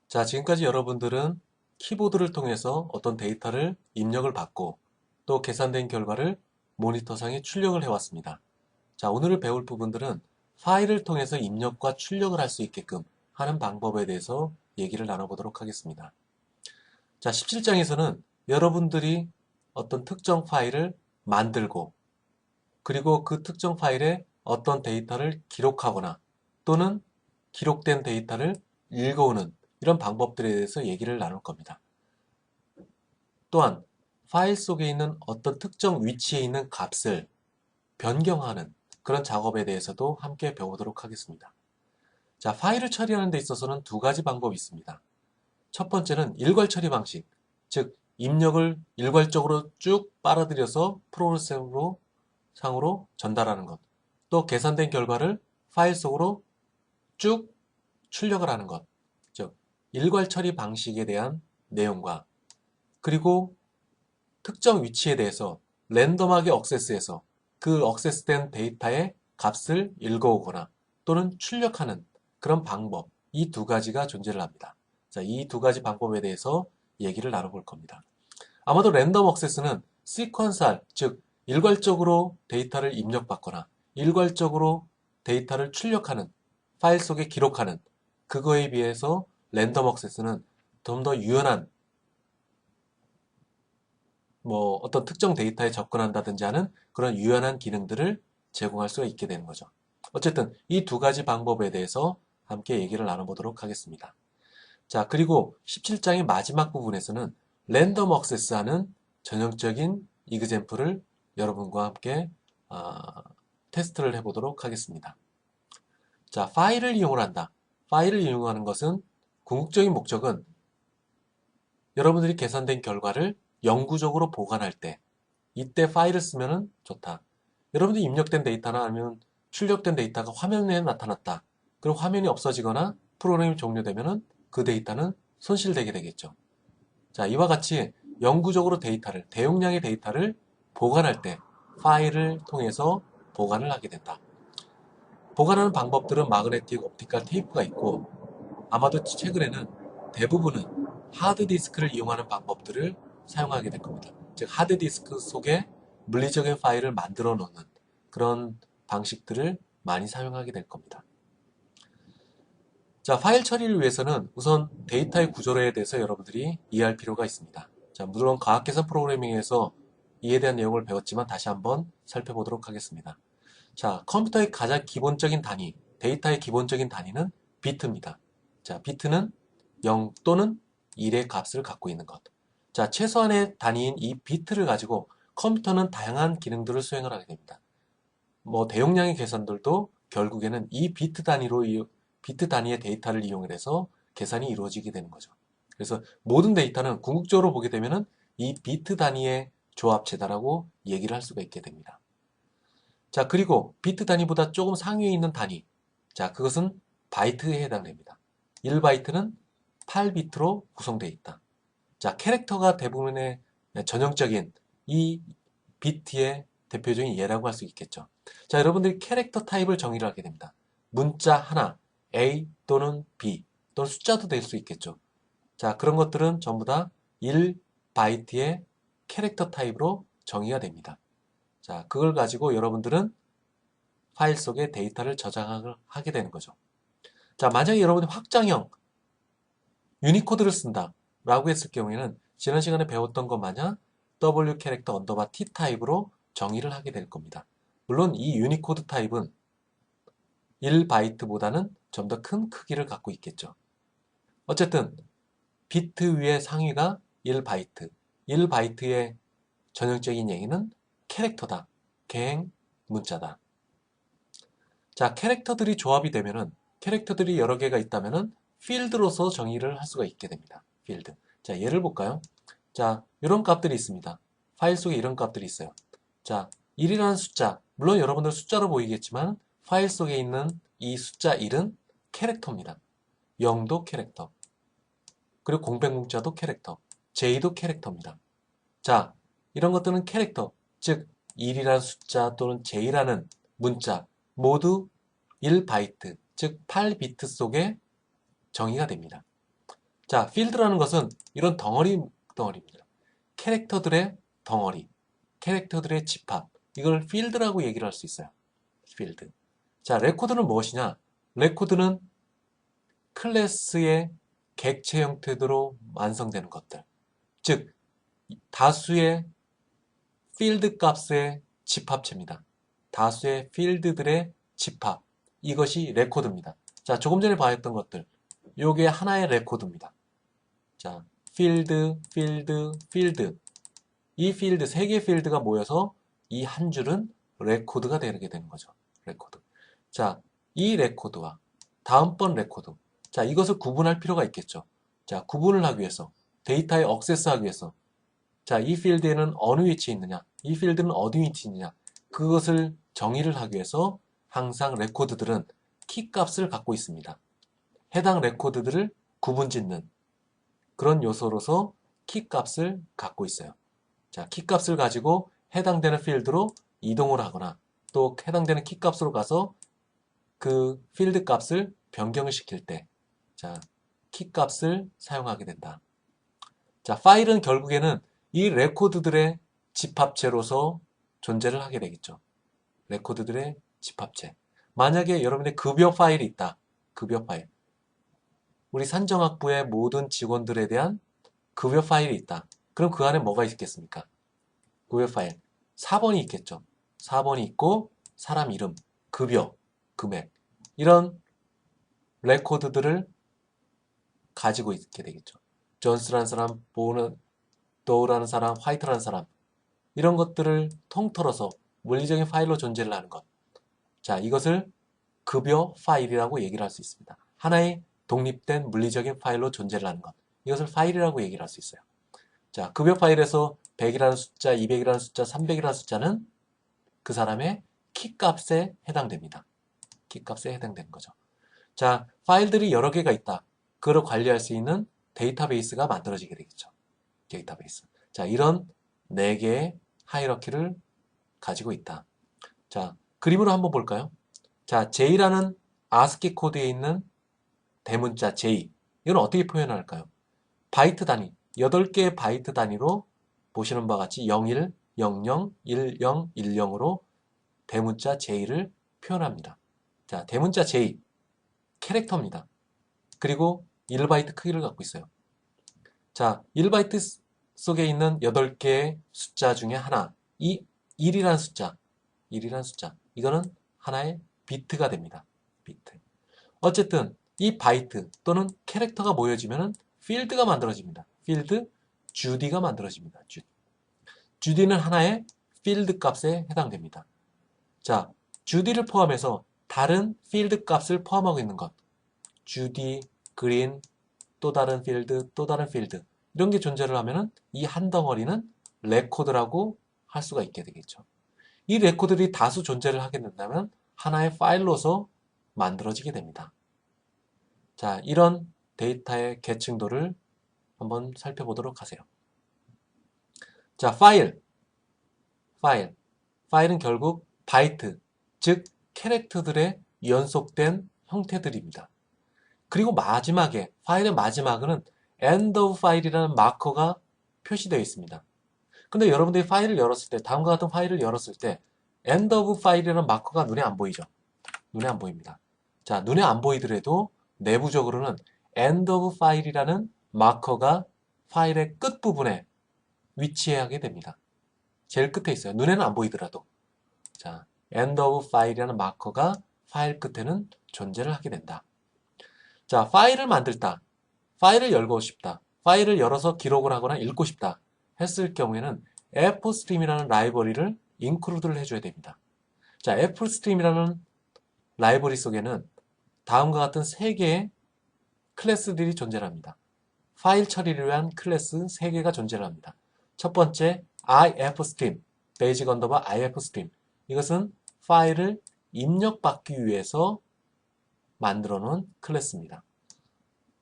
자, 지금까지 여러분들은 키보드를 통해서 어떤 데이터를 입력을 받고 또 계산된 결과를 모니터상에 출력을 해왔습니다. 자, 오늘 배울 부분들은 파일을 통해서 입력과 출력을 할 수 있게끔 하는 방법에 대해서 얘기를 나눠보도록 하겠습니다. 자, 17장에서는 여러분들이 어떤 특정 파일을 만들고 그리고 그 특정 파일에 어떤 데이터를 기록하거나 또는 기록된 데이터를 읽어오는 이런 방법들에 대해서 얘기를 나눌 겁니다. 또한 파일 속에 있는 어떤 특정 위치에 있는 값을 변경하는 그런 작업에 대해서도 함께 배워보도록 하겠습니다. 자, 파일을 처리하는 데 있어서는 두 가지 방법이 있습니다. 첫 번째는 일괄 처리 방식, 즉 입력을 일괄적으로 쭉 빨아들여서 프로그램으로 상으로 전달하는 것. 또 계산된 결과를 파일 속으로 쭉 출력을 하는 것. 즉 일괄 처리 방식에 대한 내용과 그리고 특정 위치에 대해서 랜덤하게 억세스해서 그 억세스된 데이터의 값을 읽어오거나 또는 출력하는 그런 방법, 이 두 가지가 존재를 합니다. 자, 이 두 가지 방법에 대해서 얘기를 나눠볼 겁니다. 아마도 랜덤 억세스는 시퀀스할, 즉 일괄적으로 데이터를 입력받거나 일괄적으로 데이터를 출력하는, 파일 속에 기록하는 그거에 비해서 랜덤 억세스는 좀 더 유연한 어떤 특정 데이터에 접근한다든지 하는 그런 유연한 기능들을 제공할 수가 있게 되는 거죠. 어쨌든 이 두 가지 방법에 대해서 함께 얘기를 나눠보도록 하겠습니다. 자, 그리고 17장의 마지막 부분에서는 랜덤 억세스하는 전형적인 이그젬플을 여러분과 함께 테스트를 해보도록 하겠습니다. 자, 파일을 이용을 한다. 파일을 이용하는 것은 궁극적인 목적은 여러분들이 계산된 결과를 영구적으로 보관할 때 이때 파일을 쓰면 좋다. 여러분들이 입력된 데이터나 아니면 출력된 데이터가 화면에 나타났다. 그리고 화면이 없어지거나 프로그램이 종료되면 그 데이터는 손실되게 되겠죠. 자, 이와 같이 영구적으로 데이터를, 대용량의 데이터를 보관할 때 파일을 통해서 보관을 하게 된다. 보관하는 방법들은 마그네틱 옵티컬 테이프가 있고 아마도 최근에는 대부분은 하드디스크를 이용하는 방법들을 사용하게 될 겁니다. 즉 하드디스크 속에 물리적인 파일을 만들어 놓는 그런 방식들을 많이 사용하게 될 겁니다. 자, 파일 처리를 위해서는 우선 데이터의 구조에 대해서 여러분들이 이해할 필요가 있습니다. 자, 물론 과학계산 프로그래밍에서 이에 대한 내용을 배웠지만 다시 한번 살펴보도록 하겠습니다. 자, 컴퓨터의 가장 기본적인 단위, 데이터의 기본적인 단위는 비트입니다. 자, 비트는 0 또는 1의 값을 갖고 있는 것. 자, 최소한의 단위인 이 비트를 가지고 컴퓨터는 다양한 기능들을 수행을 하게 됩니다. 대용량의 계산들도 결국에는 이 비트 단위의 데이터를 이용해서 계산이 이루어지게 되는 거죠. 그래서 모든 데이터는 궁극적으로 보게 되면은 이 비트 단위의 조합체다라고 얘기를 할 수가 있게 됩니다. 자, 그리고 비트 단위보다 조금 상위에 있는 단위. 자, 그것은 바이트에 해당됩니다. 1바이트는 8비트로 구성되어 있다. 자, 캐릭터가 대부분의 전형적인 이 비트의 대표적인 예라고 할 수 있겠죠. 자, 여러분들이 캐릭터 타입을 정의를 하게 됩니다. 문자 하나, A 또는 B 또는 숫자도 될 수 있겠죠. 자, 그런 것들은 전부 다 1바이트의 캐릭터 타입으로 정의가 됩니다. 자, 그걸 가지고 여러분들은 파일 속에 데이터를 저장을 하게 되는 거죠. 자, 만약에 여러분이 확장형 유니코드를 쓴다 라고 했을 경우에는 지난 시간에 배웠던 것 마냥 W 캐릭터 언더바 T 타입으로 정의를 하게 될 겁니다. 물론 이 유니코드 타입은 1바이트보다는 좀 더 큰 크기를 갖고 있겠죠. 어쨌든 비트 위의 상위가 1바이트, 1바이트의 전형적인 얘기는 캐릭터다, 개행 문자다. 자, 캐릭터들이 조합이 되면은 캐릭터들이 여러 개가 있다면은 필드로서 정의를 할 수가 있게 됩니다. 필드. 자, 예를 볼까요? 자, 이런 값들이 있습니다. 파일 속에 이런 값들이 있어요. 자, 1이라는 숫자. 물론 여러분들 숫자로 보이겠지만 파일 속에 있는 이 숫자 1은 캐릭터입니다. 0도 캐릭터. 그리고 공백 문자도 캐릭터. J도 캐릭터입니다. 자, 이런 것들은 캐릭터. 즉 1이라는 숫자 또는 J라는 문자 모두 1바이트, 즉 8비트 속에 정의가 됩니다. 자, 필드라는 것은 이런 덩어리입니다. 캐릭터들의 덩어리, 캐릭터들의 집합. 이걸 필드라고 얘기를 할 수 있어요. 필드. 자, 레코드는 무엇이냐? 레코드는 클래스의 객체 형태로 완성되는 것들. 즉, 다수의 필드 값의 집합체입니다. 다수의 필드들의 집합. 이것이 레코드입니다. 자, 조금 전에 봤던 것들. 요게 하나의 레코드입니다. 자, 필드, 필드, 필드. 이 필드, 세 개의 필드가 모여서 이 한 줄은 레코드가 되게 되는 거죠. 레코드. 자, 이 레코드와 다음번 레코드. 자, 이것을 구분할 필요가 있겠죠. 자, 구분을 하기 위해서, 데이터에 억세스하기 위해서, 자, 이 필드에는 어느 위치에 있느냐, 이 필드는 어디 위치에 있느냐, 그것을 정의를 하기 위해서 항상 레코드들은 키 값을 갖고 있습니다. 해당 레코드들을 구분짓는 그런 요소로서 키 값을 갖고 있어요. 자, 키 값을 가지고 해당되는 필드로 이동을 하거나 또 해당되는 키 값으로 가서 그 필드 값을 변경을 시킬 때, 자, 키 값을 사용하게 된다. 자, 파일은 결국에는 이 레코드들의 집합체로서 존재를 하게 되겠죠. 레코드들의 집합체. 만약에 여러분의 급여 파일이 있다. 급여 파일. 우리 산정학부의 모든 직원들에 대한 급여 파일이 있다. 그럼 그 안에 뭐가 있겠습니까? 급여 파일. 4번이 있겠죠. 4번이 있고 사람 이름, 급여, 금액. 이런 레코드들을 가지고 있게 되겠죠. 존스라는 사람, 도우라는 사람, 화이트라는 사람. 이런 것들을 통틀어서 물리적인 파일로 존재를 하는 것. 자, 이것을 급여 파일이라고 얘기를 할 수 있습니다. 하나의 독립된 물리적인 파일로 존재를 하는 것. 이것을 파일이라고 얘기를 할 수 있어요. 자, 급여 파일에서 100이라는 숫자, 200이라는 숫자, 300이라는 숫자는 그 사람의 키 값에 해당됩니다. 키 값에 해당되는 거죠. 자, 파일들이 여러 개가 있다. 그걸 관리할 수 있는 데이터베이스가 만들어지게 되겠죠. 데이터베이스. 자, 이런 4개의 하이러키를 가지고 있다. 자, 그림으로 한번 볼까요? 자, J라는 ASCII 코드에 있는 대문자 J. 이건 어떻게 표현할까요? 바이트 단위, 8개의 바이트 단위로 보시는 바와 같이 01, 00, 10, 10으로 대문자 J를 표현합니다. 자, 대문자 J, 캐릭터입니다. 그리고 1바이트 크기를 갖고 있어요. 자, 1바이트 속에 있는 8개의 숫자 중에 하나, 이 1이라는 숫자, 이거는 하나의 비트가 됩니다. 비트. 어쨌든 이 바이트 또는 캐릭터가 모여지면 필드가 만들어집니다. 필드, 주디가 만들어집니다. 주디는 하나의 필드 값에 해당됩니다. 자, 주디를 포함해서 다른 필드 값을 포함하고 있는 것. 주디, 그린, 또 다른 필드, 또 다른 필드. 이런 게 존재를 하면은 이 한 덩어리는 레코드라고 할 수가 있게 되겠죠. 이 레코드들이 다수 존재를 하게 된다면 하나의 파일로서 만들어지게 됩니다. 자, 이런 데이터의 계층도를 한번 살펴보도록 하세요. 자, 파일은 결국 바이트, 즉 캐릭터들의 연속된 형태들입니다. 그리고 마지막에, 파일의 마지막에는 end of file이라는 마커가 표시되어 있습니다. 근데 여러분들이 파일을 열었을 때, 다음과 같은 파일을 열었을 때 end of file이라는 마커가 눈에 안 보이죠? 눈에 안 보입니다. 자, 눈에 안 보이더라도 내부적으로는 end of file이라는 마커가 파일의 끝부분에 위치하게 됩니다. 제일 끝에 있어요. 눈에는 안 보이더라도. 자, end of file이라는 마커가 파일 끝에는 존재를 하게 된다. 자, 파일을 만들다. 파일을 열고 싶다. 파일을 열어서 기록을 하거나 읽고 싶다. 했을 경우에는 fstream이라는 라이브러리를 인크루드를 해줘야 됩니다. 자, fstream이라는 라이브러리 속에는 다음과 같은 3개의 클래스들이 존재합니다. 파일 처리를 위한 클래스 3개가 존재합니다. 첫 번째, ifstream, basic underbar ifstream. 이것은 파일을 입력받기 위해서 만들어 놓은 클래스입니다.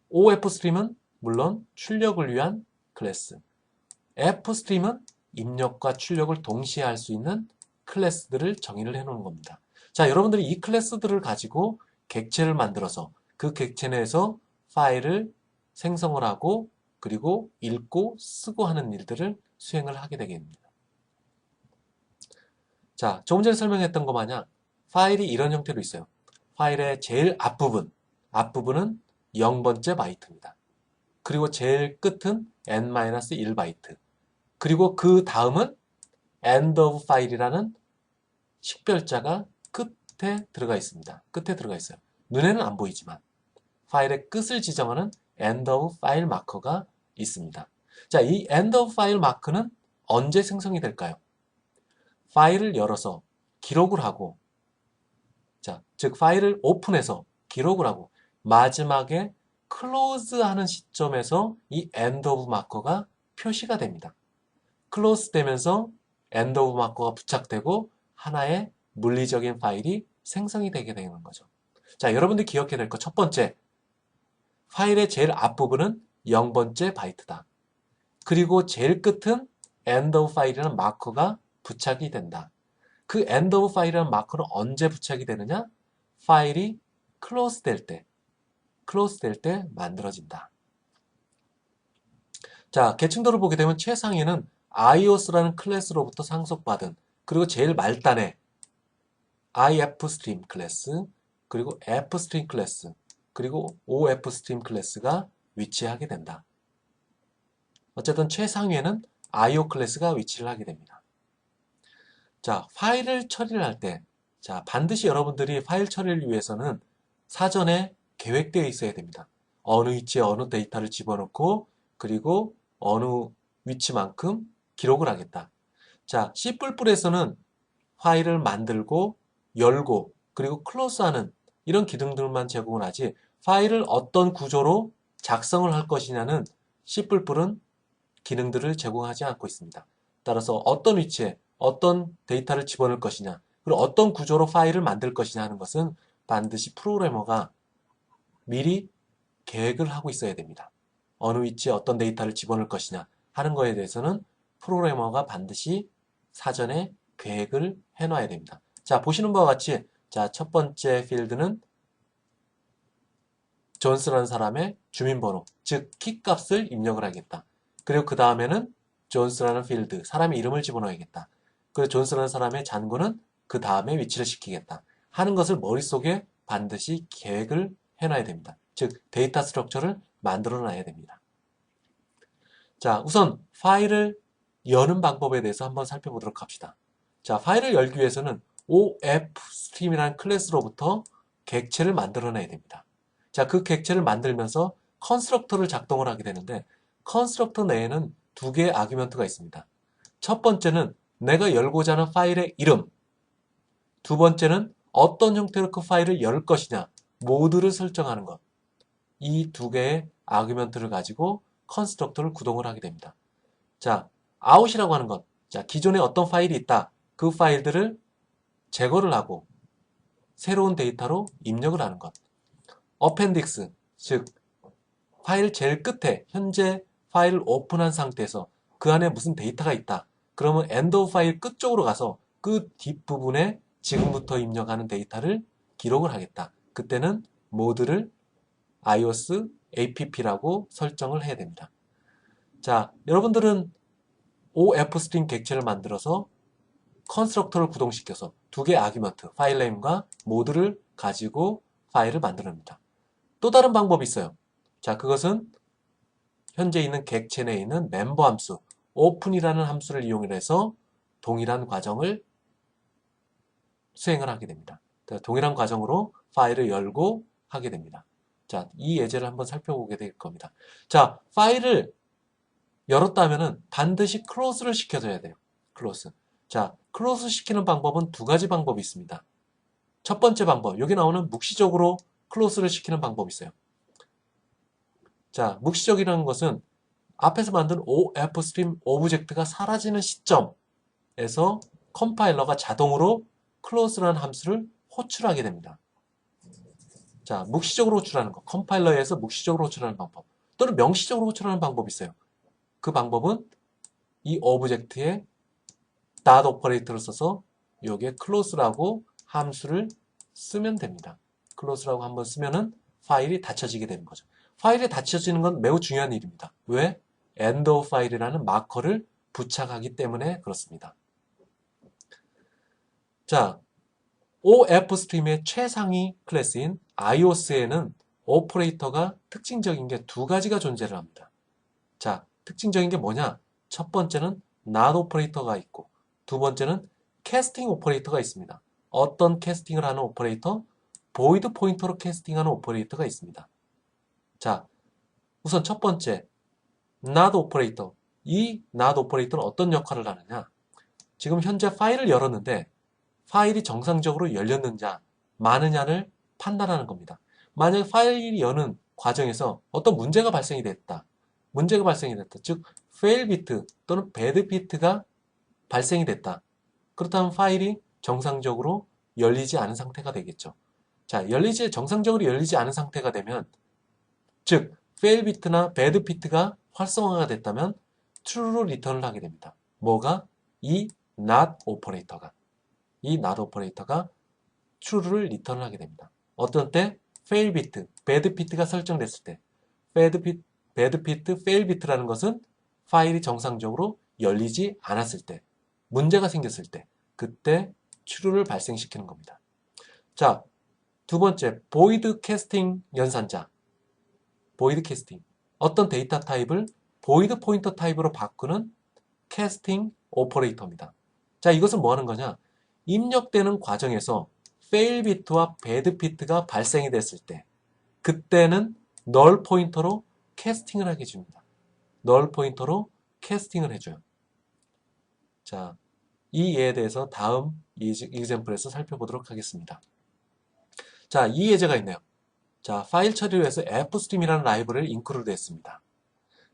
ofstream은 물론 출력을 위한 클래스. fstream은 입력과 출력을 동시에 할 수 있는 클래스들을 정의를 해 놓은 겁니다. 자, 여러분들이 이 클래스들을 가지고 객체를 만들어서 그 객체 내에서 파일을 생성을 하고 그리고 읽고 쓰고 하는 일들을 수행을 하게 되게 됩니다. 자, 조금 전에 설명했던 것 마냥 파일이 이런 형태로 있어요. 파일의 제일 앞부분은 0번째 바이트입니다. 그리고 제일 끝은 n-1 바이트. 그리고 그 다음은 end of file이라는 식별자가 끝에 들어가 있습니다. 끝에 들어가 있어요. 눈에는 안 보이지만 파일의 끝을 지정하는 end of file 마커가 있습니다. 자, 이 end of file 마크는 언제 생성이 될까요? 파일을 열어서 기록을 하고, 자, 즉 파일을 오픈해서 기록을 하고 마지막에 클로즈 하는 시점에서 이 end of 마커가 표시가 됩니다. 클로즈 되면서 end of 마커가 부착되고 하나의 물리적인 파일이 생성이 되게 되는 거죠. 자, 여러분들 기억해야 될 거 첫 번째, 파일의 제일 앞부분은 0번째 바이트다. 그리고 제일 끝은 end of file이라는 마커가 부착이 된다. 그 end of file이라는 마커는 언제 부착이 되느냐? 파일이 close 될 때 만들어진다. 자, 계층도를 보게 되면 최상위는 ios라는 클래스로부터 상속받은, 그리고 제일 말단에 ifstream 클래스, 그리고 fstream 클래스, 그리고 ofstream 클래스가 위치하게 된다. 어쨌든 최상위에는 io 클래스가 위치를 하게 됩니다. 자, 파일을 처리를 할 때, 자, 반드시 여러분들이 파일 처리를 위해서는 사전에 계획되어 있어야 됩니다. 어느 위치에 어느 데이터를 집어넣고, 그리고 어느 위치만큼 기록을 하겠다. 자, C++에서는 파일을 만들고, 열고, 그리고 클로즈하는 이런 기능들만 제공을 하지, 파일을 어떤 구조로 작성을 할 것이냐는 C++은 기능들을 제공하지 않고 있습니다. 따라서 어떤 위치에 어떤 데이터를 집어넣을 것이냐, 그리고 어떤 구조로 파일을 만들 것이냐 하는 것은 반드시 프로그래머가 미리 계획을 하고 있어야 됩니다. 어느 위치에 어떤 데이터를 집어넣을 것이냐 하는 거에 대해서는 프로그래머가 반드시 사전에 계획을 해놔야 됩니다. 자, 보시는 바와 같이, 자, 첫 번째 필드는 존스라는 사람의 주민번호, 즉 키값을 입력을 하겠다. 그리고 그 다음에는 존스라는 필드, 사람의 이름을 집어넣어야겠다. 그리고 존스라는 사람의 잔고는 그 다음에 위치를 시키겠다. 하는 것을 머릿속에 반드시 계획을 해놔야 됩니다. 즉 데이터 스트럭처를 만들어 놔야 됩니다. 자, 우선 파일을 여는 방법에 대해서 한번 살펴보도록 합시다. 자, 파일을 열기 위해서는 ofstream이라는 클래스로부터 객체를 만들어내야 됩니다. 자, 그 객체를 만들면서 컨스트럭터를 작동을 하게 되는데, 컨스트럭터 내에는 두 개의 아규먼트가 있습니다. 첫 번째는 내가 열고자 하는 파일의 이름, 두 번째는 어떤 형태로 그 파일을 열 것이냐, 모드를 설정하는 것. 이 두 개의 아규먼트를 가지고 컨스트럭터를 구동을 하게 됩니다. 자, out이라고 하는 것. 자, 기존에 어떤 파일이 있다. 그 파일들을 제거를 하고 새로운 데이터로 입력을 하는 것. appendix, 즉 파일 제일 끝에 현재 파일을 오픈한 상태에서 그 안에 무슨 데이터가 있다. 그러면 end of 파일 끝쪽으로 가서 그 뒷부분에 지금부터 입력하는 데이터를 기록을 하겠다. 그때는 모드를 ios app라고 설정을 해야 됩니다. 자, 여러분들은 ofstring 객체를 만들어서 컨스트럭터를 구동시켜서 두 개의 아규먼트, 파일 네임과 모드를 가지고 파일을 만들어냅니다. 또 다른 방법이 있어요. 자, 그것은 현재 있는 객체 내에 있는 멤버 함수, open이라는 함수를 이용해서 동일한 과정을 수행을 하게 됩니다. 동일한 과정으로 파일을 열고 하게 됩니다. 자, 이 예제를 한번 살펴보게 될 겁니다. 자, 파일을 열었다면은 반드시 클로즈를 시켜줘야 돼요. 클로즈. 자, 클로즈 시키는 방법은 두 가지 방법이 있습니다. 첫 번째 방법, 여기 나오는 묵시적으로 클로즈를 시키는 방법이 있어요. 자, 묵시적이라는 것은 앞에서 만든 ofstream 오브젝트가 사라지는 시점에서 컴파일러가 자동으로 close라는 함수를 호출하게 됩니다. 자, 묵시적으로 호출하는 거, 컴파일러에 의해서 묵시적으로 호출하는 방법, 또는 명시적으로 호출하는 방법이 있어요. 그 방법은 이 오브젝트에 dot 오퍼레이터를 써서 여기에 close라고 함수를 쓰면 됩니다. close라고 한번 쓰면은 파일이 닫혀지게 되는 거죠. 파일에 닫혀지는 건 매우 중요한 일입니다. 왜? end of file이라는 마커를 부착하기 때문에 그렇습니다. 자, OF스트림의 최상위 클래스인 iOS에는 오퍼레이터가 특징적인 게 두 가지가 존재를 합니다. 자, 특징적인 게 뭐냐? 첫 번째는 not 오퍼레이터가 있고 두 번째는 캐스팅 오퍼레이터가 있습니다. 어떤 캐스팅을 하는 오퍼레이터? 보이드 포인터로 캐스팅하는 오퍼레이터가 있습니다. 자, 우선 첫 번째 not 오퍼레이터. 이 not 오퍼레이터는 어떤 역할을 하느냐? 지금 현재 파일을 열었는데 파일이 정상적으로 열렸느냐, 마느냐를 판단하는 겁니다. 만약에 파일이 여는 과정에서 어떤 문제가 발생이 됐다. 즉 fail bit 또는 bad bit가 발생이 됐다. 그렇다면 파일이 정상적으로 열리지 않은 상태가 되겠죠. 자, 정상적으로 열리지 않은 상태가 되면, 즉 fail bit나 bad bit가 활성화가 됐다면 true로 리턴을 하게 됩니다. 뭐가? 이 not 오퍼레이터가 true를 리턴을 하게 됩니다. 어떤 때? fail bit, bad bit가 설정됐을 때. bad bit, fail bit라는 것은 파일이 정상적으로 열리지 않았을 때, 문제가 생겼을 때, 그때 true를 발생시키는 겁니다. 자, 두 번째, void casting 연산자. void casting. 어떤 데이터 타입을 void 포인터 타입으로 바꾸는 casting 오퍼레이터입니다. 자, 이것은 뭐 하는 거냐? 입력되는 과정에서 fail bit와 bad bit가 발생이 됐을 때, 그때는 null 포인터로 캐스팅을 하게 해줍니다. null 포인터로 캐스팅을 해줘요. 자, 이 예에 대해서 다음 example에서 살펴보도록 하겠습니다. 자, 이 예제가 있네요. 자, 파일 처리를 위해서 fstream이라는 라이브러리를 include 했습니다.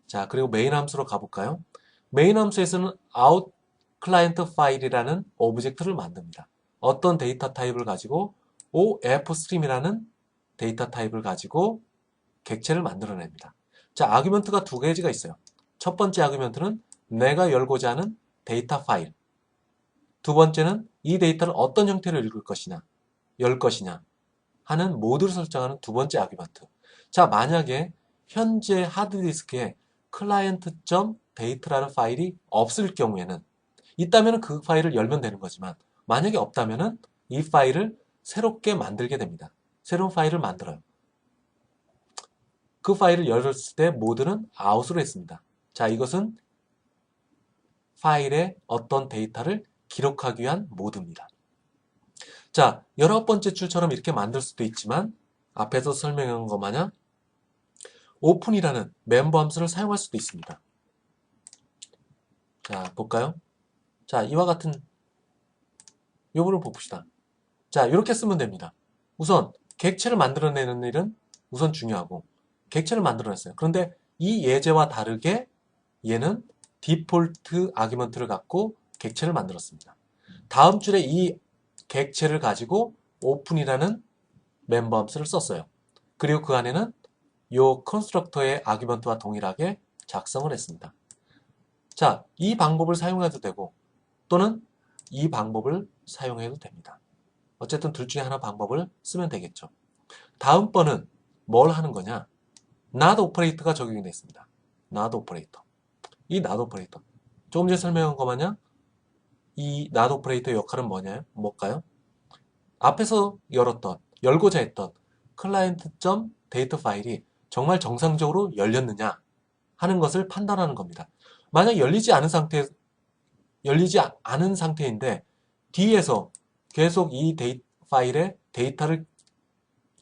자, 그리고 메인 함수로 가볼까요? 메인 함수에서는 out client file이라는 오브젝트를 만듭니다. 어떤 데이터 타입을 가지고 ofstream이라는 데이터 타입을 가지고 객체를 만들어냅니다. 자, 아규먼트가 두 가지가 있어요. 첫 번째 아규먼트는 내가 열고자 하는 데이터 파일. 두 번째는 이 데이터를 어떤 형태로 읽을 것이냐, 열 것이냐 하는 모드를 설정하는 두 번째 아규먼트. 자, 만약에 현재 하드디스크에 client.data라는 파일이 없을 경우에는, 있다면 그 파일을 열면 되는 거지만, 만약에 없다면 이 파일을 새롭게 만들게 됩니다. 새로운 파일을 만들어요. 그 파일을 열었을 때 모드는 out으로 했습니다. 자, 이것은 파일에 어떤 데이터를 기록하기 위한 모드입니다. 자, 19번째 줄처럼 이렇게 만들 수도 있지만 앞에서 설명한 것 마냥 open이라는 멤버 함수를 사용할 수도 있습니다. 자, 볼까요? 자, 이와 같은 요거를 봅시다. 자, 이렇게 쓰면 됩니다. 우선 객체를 만들어내는 일은 우선 중요하고, 객체를 만들어냈어요. 그런데 이 예제와 다르게 얘는 디폴트 아규먼트를 갖고 객체를 만들었습니다. 다음 줄에 이 객체를 가지고 open이라는 멤버 함수를 썼어요. 그리고 그 안에는 요 컨스트럭터의 아규먼트와 동일하게 작성을 했습니다. 자, 이 방법을 사용해도 되고 또는 이 방법을 사용해도 됩니다. 어쨌든 둘 중에 하나 방법을 쓰면 되겠죠. 다음번은 뭘 하는 거냐? not 오퍼레이터가 적용이 됐습니다. not 오퍼레이터. 이 not 오퍼레이터. 조금 전에 설명한 것 마냥 이 not 오퍼레이터의 역할은 뭘까요? 앞에서 열고자 했던 client.data 파일이 정말 정상적으로 열렸느냐 하는 것을 판단하는 겁니다. 만약 열리지 않은 상태인데 뒤에서 계속 이 파일에 데이터를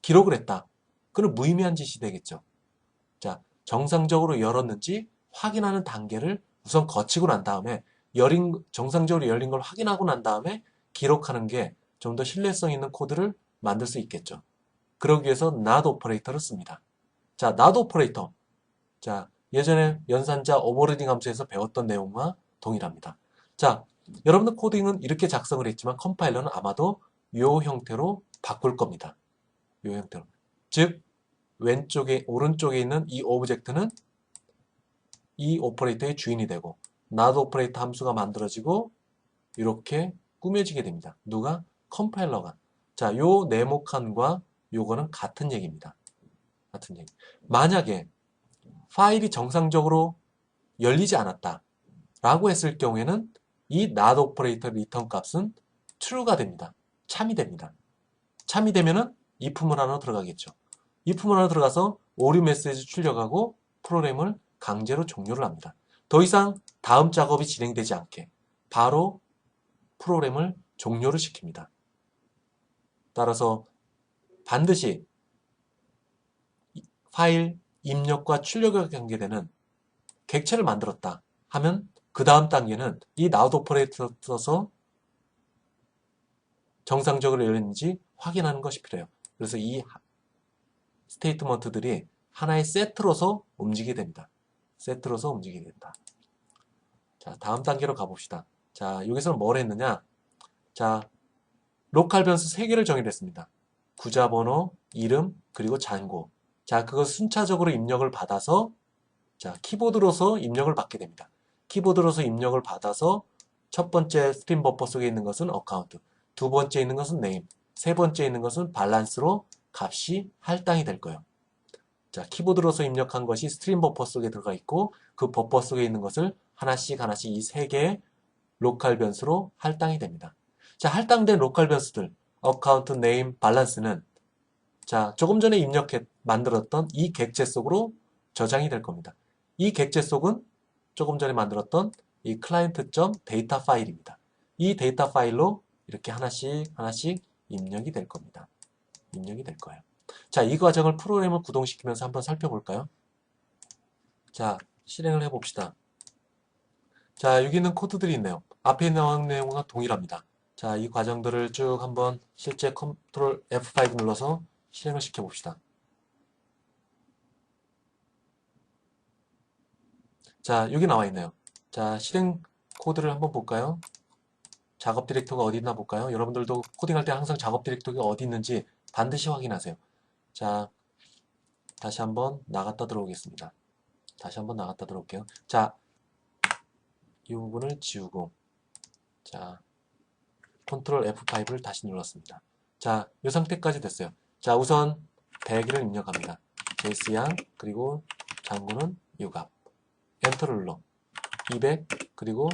기록을 했다. 그건 무의미한 짓이 되겠죠. 자, 정상적으로 열었는지 확인하는 단계를 우선 거치고 난 다음에 정상적으로 열린 걸 확인하고 난 다음에 기록하는 게 좀 더 신뢰성 있는 코드를 만들 수 있겠죠. 그러기 위해서 not 오퍼레이터를 씁니다. 자, not 오퍼레이터. 자, 예전에 연산자 오버리딩 함수에서 배웠던 내용과 동일합니다. 자, 여러분들 코딩은 이렇게 작성을 했지만 컴파일러는 아마도 이 형태로 바꿀 겁니다. 이 형태로. 즉, 오른쪽에 있는 이 오브젝트는 이 오퍼레이터의 주인이 되고 not 오퍼레이터 함수가 만들어지고 이렇게 꾸며지게 됩니다. 누가? 컴파일러가. 자, 요 네모칸과 요거는 같은 얘기입니다. 같은 얘기. 만약에 파일이 정상적으로 열리지 않았다 라고 했을 경우에는 이 not operator 리턴 값은 true가 됩니다. 참이 됩니다. 참이 되면은 if 문안으로 들어가겠죠. if 문안으로 들어가서 오류 메시지 출력하고 프로그램을 강제로 종료를 합니다. 더 이상 다음 작업이 진행되지 않게 바로 프로그램을 종료를 시킵니다. 따라서 반드시 파일 입력과 출력에 관계되는 객체를 만들었다 하면 그 다음 단계는 이 not operator 써서 정상적으로 열렸는지 확인하는 것이 필요해요. 그래서 이 스테이트먼트들이 하나의 세트로서 움직이게 됩니다. 세트로서 움직이게 된다. 자, 다음 단계로 가봅시다. 자, 여기서는 뭘 했느냐? 자, 로컬 변수 3개를 정의했습니다. 구자번호, 이름, 그리고 잔고. 자, 그거 순차적으로 입력을 받아서 자, 키보드로서 입력을 받게 됩니다. 키보드로서 입력을 받아서 첫 번째 스트림 버퍼 속에 있는 것은 어카운트, 두 번째 있는 것은 네임, 세 번째 있는 것은 밸런스로 값이 할당이 될 거예요. 자, 키보드로서 입력한 것이 스트림 버퍼 속에 들어가 있고 그 버퍼 속에 있는 것을 하나씩 하나씩 이 3개의 로컬 변수로 할당이 됩니다. 자, 할당된 로컬 변수들 어카운트, 네임, 밸런스는 자, 조금 전에 만들었던 이 객체 속으로 저장이 될 겁니다. 이 객체 속은 조금 전에 만들었던 이 client.data 파일입니다. 이 데이터 파일로 이렇게 하나씩 하나씩 입력이 될 겁니다. 입력이 될 거예요. 자, 이 과정을 프로그램을 구동시키면서 한번 살펴볼까요? 자, 실행을 해봅시다. 자, 여기 있는 코드들이 있네요. 앞에 나온 내용과 동일합니다. 자, 이 과정들을 쭉 한번 실제 컨트롤 F5 눌러서 실행을 시켜봅시다. 자, 여기 나와 있네요. 자, 실행 코드를 한번 볼까요? 작업 디렉터가 어디 있나 볼까요? 여러분들도 코딩할 때 항상 작업 디렉터가 어디 있는지 반드시 확인하세요. 자, 다시 한번 나갔다 들어오겠습니다. 다시 한번 나갔다 들어올게요. 자, 이 부분을 지우고 자, 컨트롤 F5를 다시 눌렀습니다. 자, 이 상태까지 됐어요. 자, 우선 100을 입력합니다. JS양 그리고 장구는 유값 엔터를 눌러 200 그리고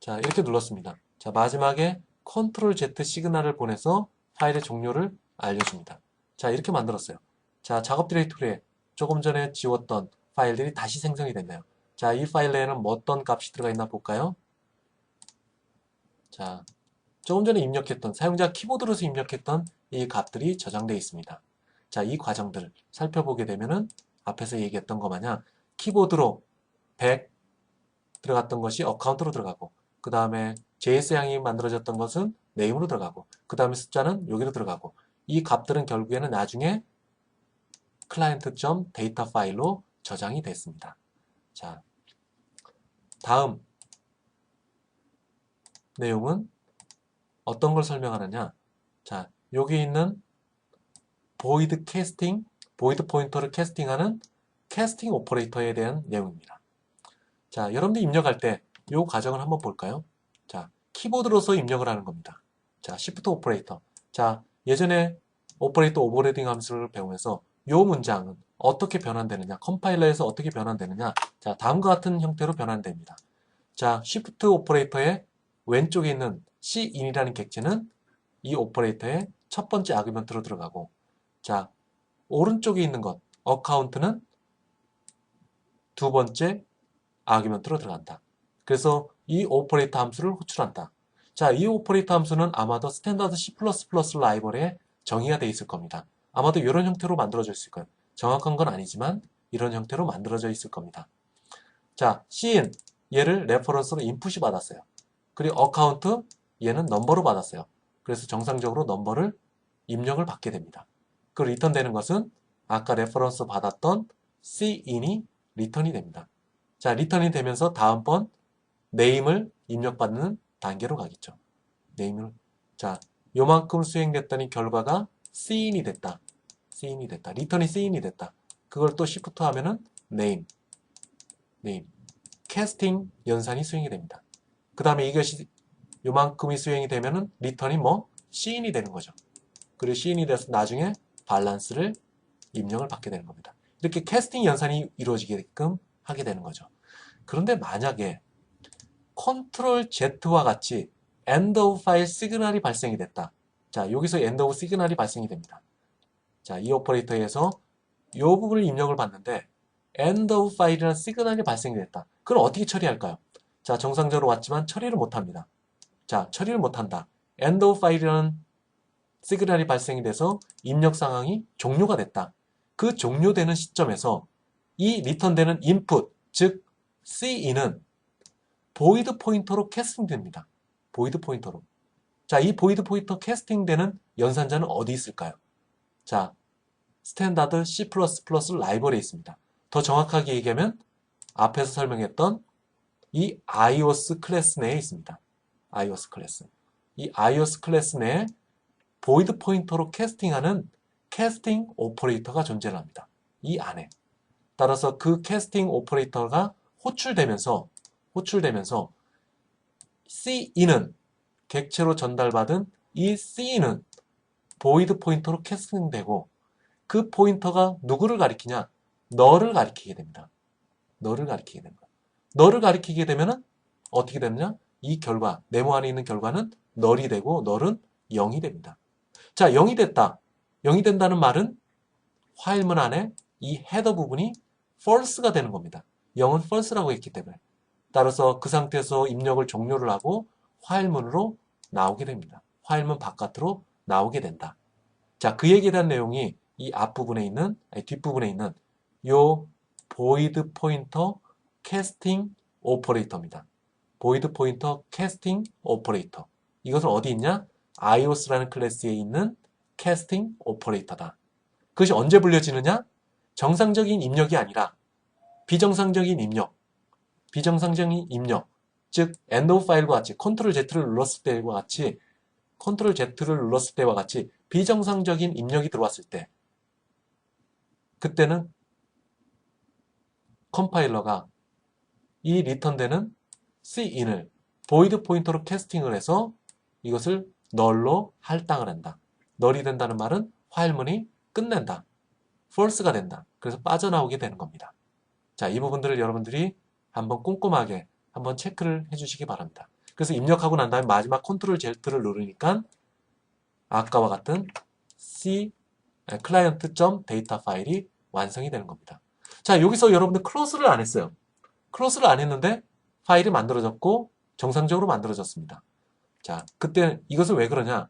자, 이렇게 눌렀습니다. 자, 마지막에 컨트롤 Z 시그널을 보내서 파일의 종료를 알려줍니다. 자, 이렇게 만들었어요. 자, 작업 디렉토리에 조금 전에 지웠던 파일들이 다시 생성이 됐네요. 자, 이 파일 내에는 뭐 어떤 값이 들어가 있나 볼까요? 자, 조금 전에 입력했던 사용자 키보드로서 입력했던 이 값들이 저장되어 있습니다. 자, 이 과정들을 살펴보게 되면은 앞에서 얘기했던 것 마냥 키보드로 100 들어갔던 것이 어카운트로 들어가고 그 다음에 JS양이 만들어졌던 것은 네임으로 들어가고 그 다음에 숫자는 여기로 들어가고 이 값들은 결국에는 나중에 client.data 파일로 저장이 됐습니다. 자, 다음 내용은 어떤 걸 설명하느냐? 자, 여기 있는 void casting, void 포인터를 캐스팅하는 캐스팅 오퍼레이터에 대한 내용입니다. 자, 여러분들 입력할 때 이 과정을 한번 볼까요? 자, 키보드로서 입력을 하는 겁니다. 자, Shift 오퍼레이터. 자, 예전에 오퍼레이터 오버레딩 함수를 배우면서 이 문장은 어떻게 변환되느냐, 컴파일러에서 어떻게 변환되느냐. 자, 다음과 같은 형태로 변환됩니다. 자, Shift 오퍼레이터의 왼쪽에 있는 Cin이라는 객체는 이 오퍼레이터의 첫 번째 아규먼트로 들어가고 자, 오른쪽에 있는 것, 어카운트는 두 번째 아규먼트로 들어간다. 그래서 이 오퍼레이터 함수를 호출한다. 자, 이 오퍼레이터 함수는 아마도 스탠다드 C++ 라이벌에 정의가 되어 있을 겁니다. 아마도 이런 형태로 만들어져 있을 거예요. 정확한 건 아니지만 이런 형태로 만들어져 있을 겁니다. 자, C인 얘를 레퍼런스로 인풋이 받았어요. 그리고 어카운트 얘는 넘버로 받았어요. 그래서 정상적으로 넘버를 입력을 받게 됩니다. 그 리턴되는 것은 아까 레퍼런스 받았던 Cin이 리턴이 됩니다. 자, 리턴이 되면서 다음번 네임을 입력받는 단계로 가겠죠. 네임을 자, 요만큼 수행됐더니 결과가 Cin이 됐다. Cin이 됐다. 리턴이 Cin이 됐다. 그걸 또 Shift 하면은 네임, 네임, 캐스팅 연산이 수행이 됩니다. 그 다음에 이것이 요만큼이 수행이 되면은 리턴이 뭐 시인이 되는 거죠. 그리고 시인이 돼서 나중에 밸런스를 입력을 받게 되는 겁니다. 이렇게 캐스팅 연산이 이루어지게끔 하게 되는 거죠. 그런데 만약에 컨트롤 Z와 같이 end of file 시그널이 발생이 됐다. 자, 여기서 end of 시그널이 발생이 됩니다. 자, 이 오퍼레이터에서 이 부분을 입력을 받는데 end of file이라는 시그널이 발생이 됐다. 그럼 어떻게 처리할까요? 자, 정상적으로 왔지만 처리를 못합니다. 자, 처리를 못한다. end of file이라는 시그널이 발생이 돼서 입력 상황이 종료가 됐다. 그 종료되는 시점에서 이 리턴되는 input, 즉 Cin은 void 포인터로 캐스팅됩니다. void 포인터로. 자, 이 void 포인터 캐스팅되는 연산자는 어디 있을까요? 자, 스탠다드 C++ 라이벌에 있습니다. 더 정확하게 얘기하면 앞에서 설명했던 이 iOS 클래스 내에 있습니다. iOS 클래스. 이 iOS 클래스 내에 void 포인터로 캐스팅하는 캐스팅 오퍼레이터가 존재를 합니다. 이 안에. 따라서 그 캐스팅 오퍼레이터가 호출되면서 C인은 객체로 전달받은 이 C는 void 포인터로 캐스팅되고 그 포인터가 누구를 가리키냐? 너를 가리키게 됩니다. 너를 가리키게 됩니다. 너를 가리키게 되면은 어떻게 되느냐? 이 결과, 네모 안에 있는 결과는 널이 되고 널은 0이 됩니다. 자, 0이 됐다. 0이 된다는 말은 파일문 안에 이 헤더 부분이 false가 되는 겁니다. 0은 false라고 했기 때문에. 따라서 그 상태에서 입력을 종료를 하고 파일문으로 나오게 됩니다. 파일문 바깥으로 나오게 된다. 자, 그 얘기에 대한 내용이 이 앞부분에 있는, 뒷부분에 있는 요 void 포인터 캐스팅 오퍼레이터입니다. void 포인터 캐스팅 오퍼레이터. 이것은 어디 있냐? iOS라는 클래스에 있는 캐스팅 오퍼레이터다. 그것이 언제 불려지느냐? 정상적인 입력이 아니라 비정상적인 입력, 즉 end of file과 같이 컨트롤 Z를 눌렀을 때와 같이 비정상적인 입력이 들어왔을 때 그때는 컴파일러가 이 리턴되는 Cin을 void 포인터로 캐스팅을 해서 이것을 널로 할당을 한다. 널이 된다는 말은 파일문이 끝낸다. false가 된다. 그래서 빠져나오게 되는 겁니다. 자, 이 부분들을 여러분들이 한번 꼼꼼하게 한번 체크를 해주시기 바랍니다. 그래서 입력하고 난 다음에 마지막 컨트롤 Z를 누르니까 아까와 같은 C client.data 파일이 완성이 되는 겁니다. 자, 여기서 여러분들 클로스를 안 했어요. 클로스를 안 했는데 파일이 만들어졌고 정상적으로 만들어졌습니다. 자, 그때 이것을 왜 그러냐?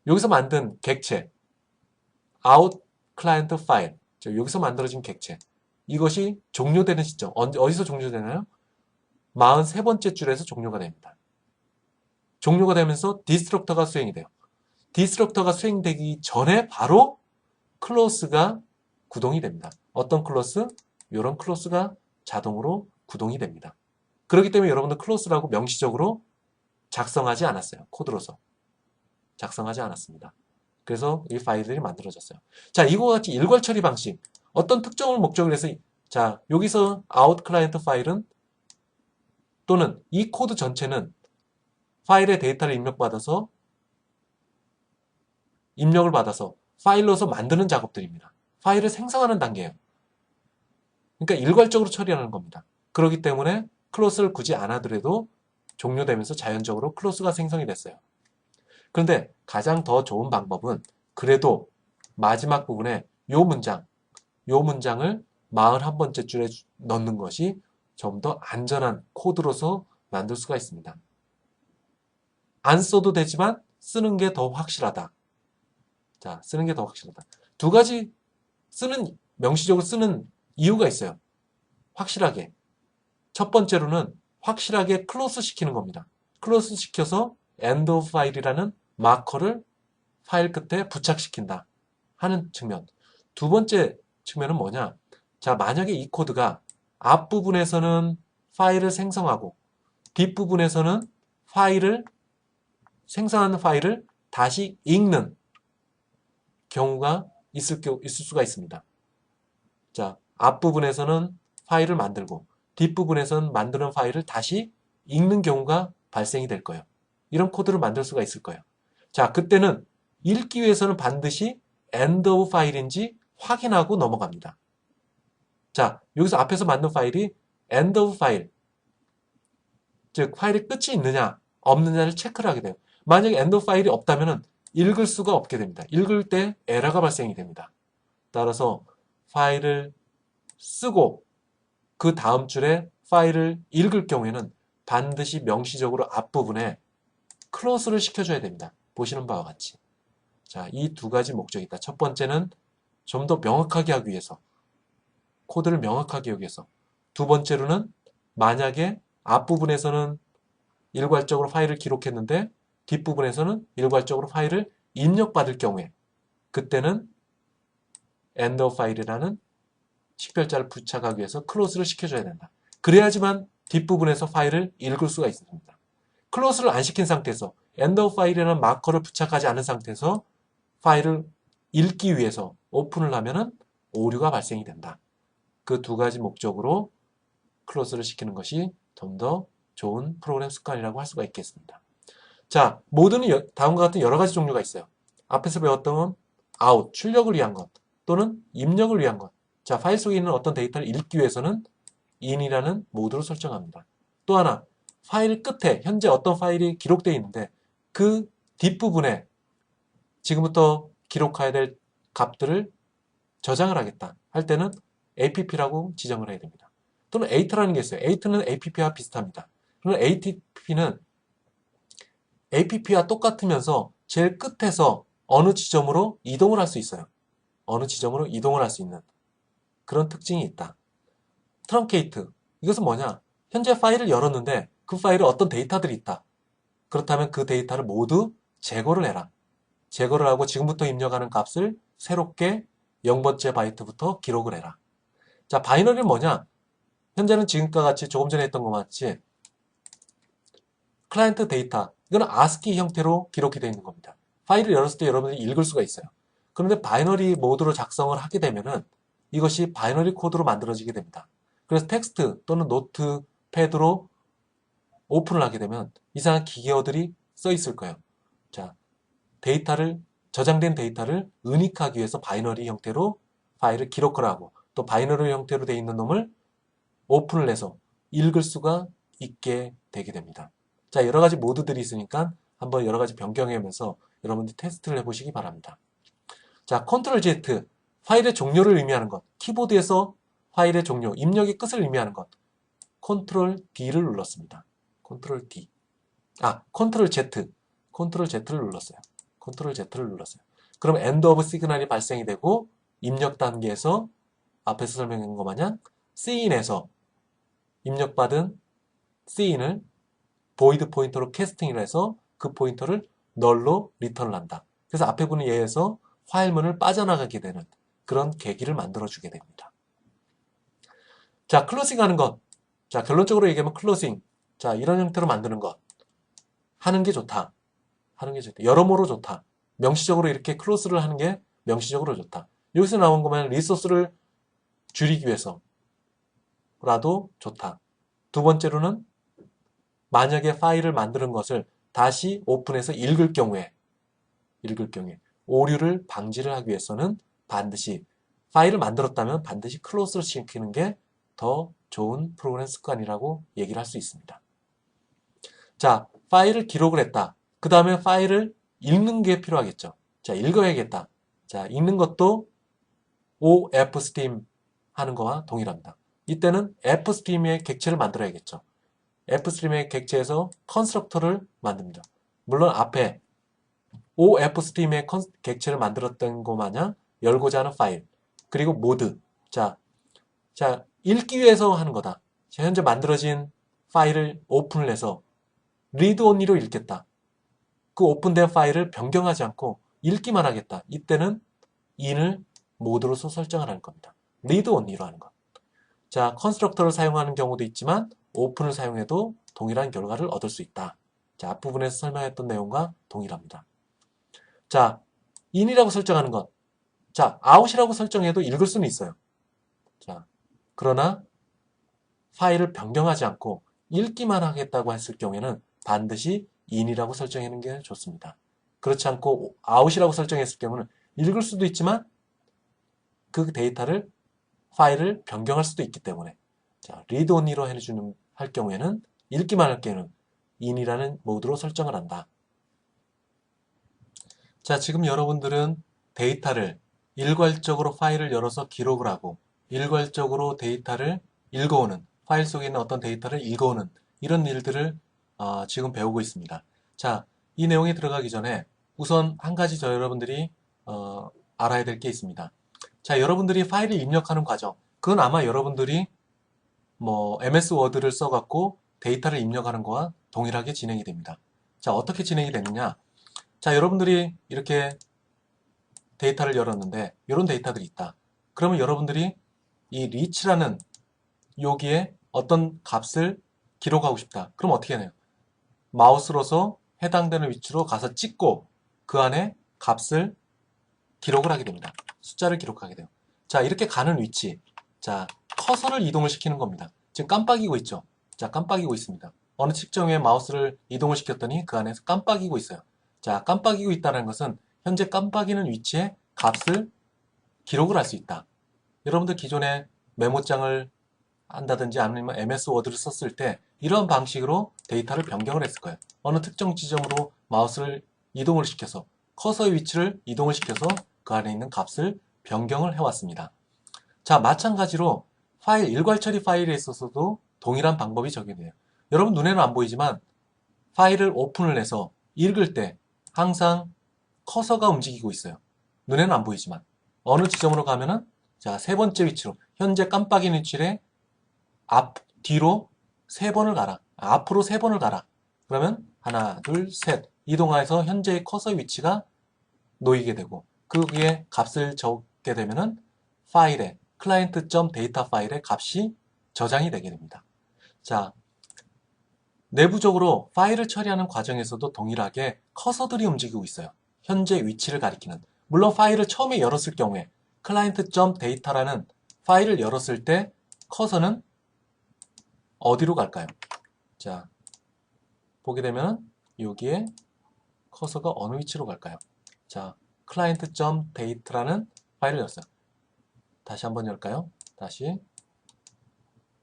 여기서 만든 객체 out client file, 여기서 만들어진 객체 이것이 종료되는 시점 어디서 종료되나요? 43번째 줄에서 종료가 됩니다. 종료가 되면서 디스트럭터가 수행이 돼요. 디스트럭터가 수행되기 전에 바로 클로스가 구동이 됩니다. 어떤 클로스? 이런 클로스가 자동으로 구동이 됩니다. 그렇기 때문에 여러분들 클로스라고 명시적으로 작성하지 않았어요. 코드로서. 작성하지 않았습니다. 그래서 이 파일들이 만들어졌어요. 자, 이거와 같이 일괄 처리 방식. 어떤 특정을 목적으로 해서 자, 여기서 out client 파일은 또는 이 코드 전체는 파일의 데이터를 입력을 받아서 파일로서 만드는 작업들입니다. 파일을 생성하는 단계예요. 그러니까 일괄적으로 처리하는 겁니다. 그렇기 때문에 클로스를 굳이 안 하더라도 종료되면서 자연적으로 클로스가 생성이 됐어요. 그런데 가장 더 좋은 방법은 그래도 마지막 부분에 요 문장을 41번째 줄에 넣는 것이 좀 더 안전한 코드로서 만들 수가 있습니다. 안 써도 되지만 쓰는 게 더 확실하다. 자, 쓰는 게 더 확실하다. 두 가지 명시적으로 쓰는 이유가 있어요. 확실하게. 첫 번째로는 확실하게 클로스 시키는 겁니다. 클로스 시켜서 end of file이라는 마커를 파일 끝에 부착시킨다 하는 측면. 두 번째 측면은 뭐냐? 자, 만약에 이 코드가 앞부분에서는 파일을 생성하고 뒷부분에서는 생성하는 파일을 다시 읽는 경우가 있을 수가 있습니다. 자, 앞부분에서는 파일을 만들고 뒷부분에서는 만드는 파일을 다시 읽는 경우가 발생이 될 거예요. 이런 코드를 만들 수가 있을 거예요. 자, 그때는 읽기 위해서는 반드시 end of 파일인지 확인하고 넘어갑니다. 자, 여기서 앞에서 만든 파일이 end of 파일, 즉 파일이 끝이 있느냐 없느냐를 체크를 하게 돼요. 만약에 end of 파일이 없다면 읽을 수가 없게 됩니다. 읽을 때 에러가 발생이 됩니다. 따라서 파일을 쓰고 그 다음 줄에 파일을 읽을 경우에는 반드시 명시적으로 앞부분에 클로스를 시켜줘야 됩니다. 보시는 바와 같이. 자, 이 두 가지 목적이 있다. 첫 번째는 좀 더 명확하게 하기 위해서, 코드를 명확하게 하기 위해서. 두 번째로는 만약에 앞부분에서는 일괄적으로 파일을 기록했는데 뒷부분에서는 일괄적으로 파일을 입력받을 경우에 그때는 end of file이라는 식별자를 부착하기 위해서 클로스를 시켜줘야 된다. 그래야지만 뒷부분에서 파일을 읽을 수가 있습니다. 클로스를 안 시킨 상태에서 end of file이라는 마커를 부착하지 않은 상태에서 파일을 읽기 위해서 오픈을 하면은 오류가 발생이 된다. 그 두 가지 목적으로 클로스를 시키는 것이 좀 더 좋은 프로그램 습관이라고 할 수가 있겠습니다. 자, 모드는 다음과 같은 여러 가지 종류가 있어요. 앞에서 배웠던 out, 출력을 위한 것 또는 입력을 위한 것. 자, 파일 속에 있는 어떤 데이터를 읽기 위해서는 in이라는 모드로 설정합니다. 또 하나, 파일 끝에 현재 어떤 파일이 기록되어 있는데 그 뒷부분에 지금부터 기록해야 될 값들을 저장을 하겠다 할 때는 app라고 지정을 해야 됩니다. 또는 awit라는 게 있어요. awit는 app와 비슷합니다. 그러면 awit는 app와 똑같으면서 제일 끝에서 어느 지점으로 이동을 할 수 있어요. 어느 지점으로 이동을 할 수 있는 그런 특징이 있다. 트렁케이트, 이것은 뭐냐? 현재 파일을 열었는데 그 파일에 어떤 데이터들이 있다. 그렇다면 그 데이터를 모두 제거를 해라. 제거를 하고 지금부터 입력하는 값을 새롭게 0번째 바이트부터 기록을 해라. 자, 바이너리는 뭐냐? 현재는 지금과 같이 조금 전에 했던 것 같이 클라이언트 데이터, 이거는 ASCII 형태로 기록이 되어 있는 겁니다. 파일을 열었을 때 여러분들이 읽을 수가 있어요. 그런데 바이너리 모드로 작성을 하게 되면은 이것이 바이너리 코드로 만들어지게 됩니다. 그래서 텍스트 또는 노트 패드로 오픈을 하게 되면 이상한 기계어들이 써 있을 거예요. 자, 저장된 데이터를 은닉하기 위해서 바이너리 형태로 파일을 기록을 하고 또 바이너리 형태로 되어 있는 놈을 오픈을 해서 읽을 수가 있게 되게 됩니다. 자, 여러 가지 모드들이 있으니까 한번 여러 가지 변경하면서 여러분들이 테스트를 해보시기 바랍니다. 자, 컨트롤 Z, 파일의 종료를 의미하는 것. 키보드에서 파일의 종료, 입력의 끝을 의미하는 것. 컨트롤 D를 눌렀습니다. 컨트롤 D. 컨트롤 Z. 컨트롤 Z를 눌렀어요. 컨트롤 Z를 눌렀어요. 그럼 엔드 오브 시그널이 발생이 되고 입력 단계에서 앞에서 설명한 것 마냥 Cin에서 입력받은 Cin을 보이드 포인터로 캐스팅을 해서 그 포인터를 널로 리턴을 한다. 그래서 앞에 보는 예에서 파일문을 빠져나가게 되는 그런 계기를 만들어주게 됩니다. 자, 클로징 하는 것. 자, 결론적으로 얘기하면 클로징. 자, 이런 형태로 만드는 것. 하는 게 좋다. 하는 게 좋다. 여러모로 좋다. 명시적으로 이렇게 클로스를 하는 게 명시적으로 좋다. 여기서 나온 것만 리소스를 줄이기 위해서라도 좋다. 두 번째로는 만약에 파일을 만드는 것을 다시 오픈해서 읽을 경우에 오류를 방지를 하기 위해서는 반드시 파일을 만들었다면 반드시 클로스를 시키는 게 더 좋은 프로그램 습관이라고 얘기를 할 수 있습니다. 자, 파일을 기록을 했다. 그 다음에 파일을 읽는 게 필요하겠죠. 자, 읽어야겠다. 자, 읽는 것도 OFSTream 하는 거와 동일합니다. 이때는 FStream의 객체를 만들어야겠죠. FStream의 객체에서 컨스트럭터를 만듭니다. 물론 앞에 OFStream의 객체를 만들었던 것 마냥 열고자 하는 파일, 그리고 모드. 자, 읽기 위해서 하는 거다. 현재 만들어진 파일을 오픈을 해서 read only로 읽겠다. 그 오픈된 파일을 변경하지 않고 읽기만 하겠다. 이때는 in을 모드로서 설정을 하는 겁니다. read only로 하는 것. 자, 컨스트럭터를 사용하는 경우도 있지만 오픈을 사용해도 동일한 결과를 얻을 수 있다. 자, 앞부분에서 설명했던 내용과 동일합니다. 자, in이라고 설정하는 것. 자, out이라고 설정해도 읽을 수는 있어요. 자, 그러나 파일을 변경하지 않고 읽기만 하겠다고 했을 경우에는 반드시 in이라고 설정하는 게 좋습니다. 그렇지 않고 out이라고 설정했을 경우는 읽을 수도 있지만 그 데이터를 파일을 변경할 수도 있기 때문에 자, read only로 해주는 할 경우에는 읽기만 할 경우에는 in이라는 모드로 설정을 한다. 자, 지금 여러분들은 데이터를 일괄적으로 파일을 열어서 기록을 하고 일괄적으로 데이터를 읽어오는 파일 속에 있는 어떤 데이터를 읽어오는 이런 일들을 지금 배우고 있습니다. 자, 이 내용에 들어가기 전에 우선 한 가지 여러분들이 알아야 될 게 있습니다. 자, 여러분들이 파일을 입력하는 과정, 그건 아마 여러분들이 뭐 MS 워드를 써갖고 데이터를 입력하는 거와 동일하게 진행이 됩니다. 자, 어떻게 진행이 되느냐? 자, 여러분들이 이렇게 데이터를 열었는데 이런 데이터들이 있다. 그러면 여러분들이 이 reach라는 여기에 어떤 값을 기록하고 싶다. 그럼 어떻게 하나요? 마우스로서 해당되는 위치로 가서 찍고 그 안에 값을 기록을 하게 됩니다. 숫자를 기록하게 돼요. 자, 이렇게 가는 위치. 자, 커서를 이동을 시키는 겁니다. 지금 깜빡이고 있죠? 자, 깜빡이고 있습니다. 어느 측정에 마우스를 이동을 시켰더니 그 안에서 깜빡이고 있어요. 자, 깜빡이고 있다는 것은 현재 깜빡이는 위치에 값을 기록을 할 수 있다. 여러분들 기존에 메모장을 한다든지 아니면 MS 워드를 썼을 때 이런 방식으로 데이터를 변경을 했을 거예요. 어느 특정 지점으로 마우스를 이동을 시켜서 커서의 위치를 이동을 시켜서 그 안에 있는 값을 변경을 해왔습니다. 자, 마찬가지로 파일 일괄 처리 파일에 있어서도 동일한 방법이 적용돼요. 여러분 눈에는 안 보이지만 파일을 오픈을 해서 읽을 때 항상 커서가 움직이고 있어요. 눈에는 안 보이지만 어느 지점으로 가면은 자, 세 번째 위치로 현재 깜빡이는 위치에 뒤로 세 번을 가라. 앞으로 세 번을 가라. 그러면 하나, 둘, 셋 이동해서 현재의 커서의 위치가 놓이게 되고 그 위에 값을 적게 되면은 파일에 client.data 파일의 값이 저장이 되게 됩니다. 자, 내부적으로 파일을 처리하는 과정에서도 동일하게 커서들이 움직이고 있어요. 현재 위치를 가리키는. 물론 파일을 처음에 열었을 경우에 client.data라는 파일을 열었을 때 커서는 어디로 갈까요? 자, 보게 되면 여기에 커서가 어느 위치로 갈까요? 자, client.data라는 파일을 열었어요. 다시 한번 열까요? 다시.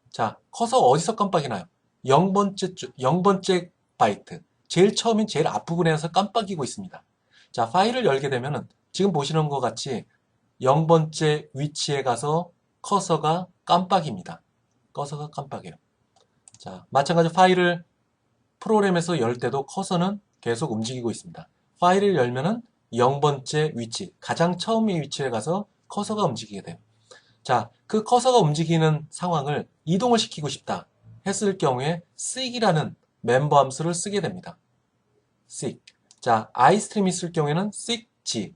자, 커서 어디서 깜빡이나요? 0번째 바이트. 제일 처음인 제일 앞부분에서 깜빡이고 있습니다. 자, 파일을 열게 되면은 지금 보시는 것 같이 0번째 위치에 가서 커서가 깜빡입니다. 커서가 깜빡이에요. 자, 마찬가지로 파일을 프로그램에서 열 때도 커서는 계속 움직이고 있습니다. 파일을 열면은 0번째 위치, 가장 처음의 위치에 가서 커서가 움직이게 돼요. 자, 그 커서가 움직이는 상황을 이동을 시키고 싶다 했을 경우에 seek이라는 멤버 함수를 쓰게 됩니다. seek. 자, iStream 있을 경우에는 seekg,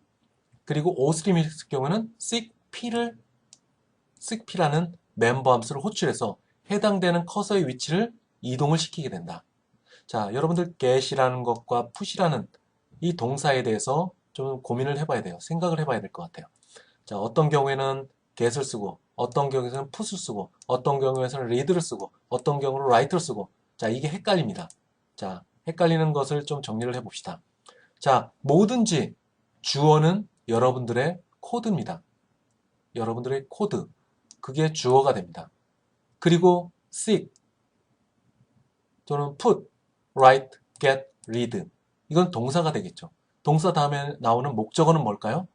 그리고 oStream 있을 경우에는 seekp라는 멤버 함수를 호출해서 해당되는 커서의 위치를 이동을 시키게 된다. 자, 여러분들 get이라는 것과 push라는 이 동사에 대해서 좀 고민을 해봐야 돼요. 생각을 해봐야 될 것 같아요. 자, 어떤 경우에는 get을 쓰고, 어떤 경우에는 put을 쓰고, 어떤 경우에는 read를 쓰고, 어떤 경우는 write를 쓰고, 자, 이게 헷갈립니다. 자, 헷갈리는 것을 좀 정리를 해봅시다. 자, 뭐든지 주어는 여러분들의 코드입니다. 여러분들의 코드. 그게 주어가 됩니다. 그리고 seek 또는 put, write, get, read. 이건 동사가 되겠죠. 동사 다음에 나오는 목적어는 뭘까요?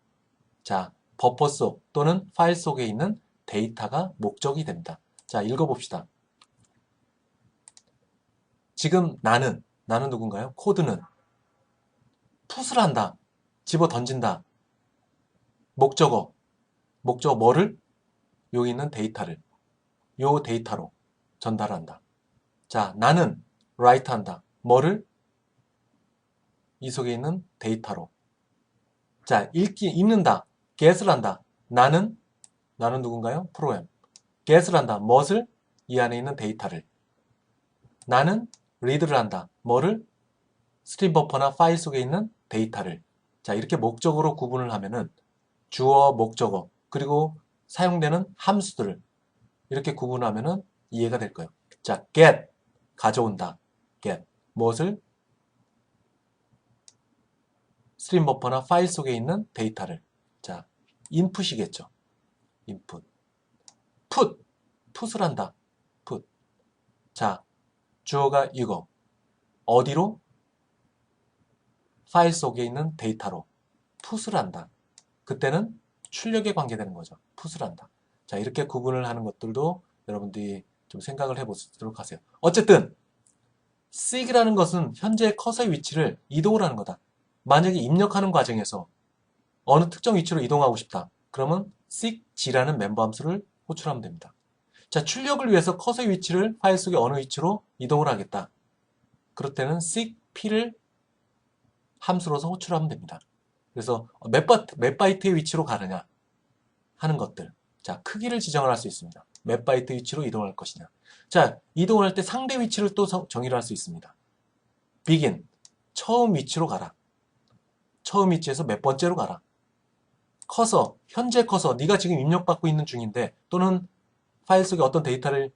자, 버퍼 속 또는 파일 속에 있는 데이터가 목적이 됩니다. 자, 읽어봅시다. 지금 나는 누군가요? 코드는 풋을 한다. 집어 던진다. 목적어 뭐를? 여기 있는 데이터를 요 데이터로 전달한다. 자, 나는 write 한다. 뭐를? 이 속에 있는 데이터로. 자, 읽는다. get을 한다. 나는 누군가요? 프로그램. get을 한다. 무엇을? 이 안에 있는 데이터를. 나는 read를 한다. 뭐를? 스트림 버퍼나 파일 속에 있는 데이터를. 자, 이렇게 목적으로 구분을 하면은 주어, 목적어, 그리고 사용되는 함수들을 이렇게 구분하면은 이해가 될 거예요. 자, get, 가져온다. get. 무엇을? 스트림 버퍼나 파일 속에 있는 데이터를. 자, 인풋이겠죠. 인풋. 풋을 한다. 풋. 자, 주어가 이거. 어디로? 파일 속에 있는 데이터로 풋을 한다. 그때는 출력에 관계되는 거죠. 풋을 한다. 자, 이렇게 구분을 하는 것들도 여러분들이 좀 생각을 해보도록 하세요. 어쨌든 seek이라는 것은 현재 커서의 위치를 이동을 하는 거다. 만약에 입력하는 과정에서 어느 특정 위치로 이동하고 싶다. 그러면 seekg라는 멤버 함수를 호출하면 됩니다. 자, 출력을 위해서 커서의 위치를 파일 속의 어느 위치로 이동을 하겠다. 그럴 때는 seekp를 함수로서 호출하면 됩니다. 그래서 몇 바이트의 위치로 가느냐 하는 것들. 자, 크기를 지정을 할 수 있습니다. 몇 바이트 위치로 이동할 것이냐. 자, 이동을 할 때 상대 위치를 또 정의를 할 수 있습니다. begin, 처음 위치로 가라. 처음 위치에서 몇 번째로 가라. 커서, 현재 커서, 네가 지금 입력받고 있는 중인데 또는 파일 속에 어떤 데이터를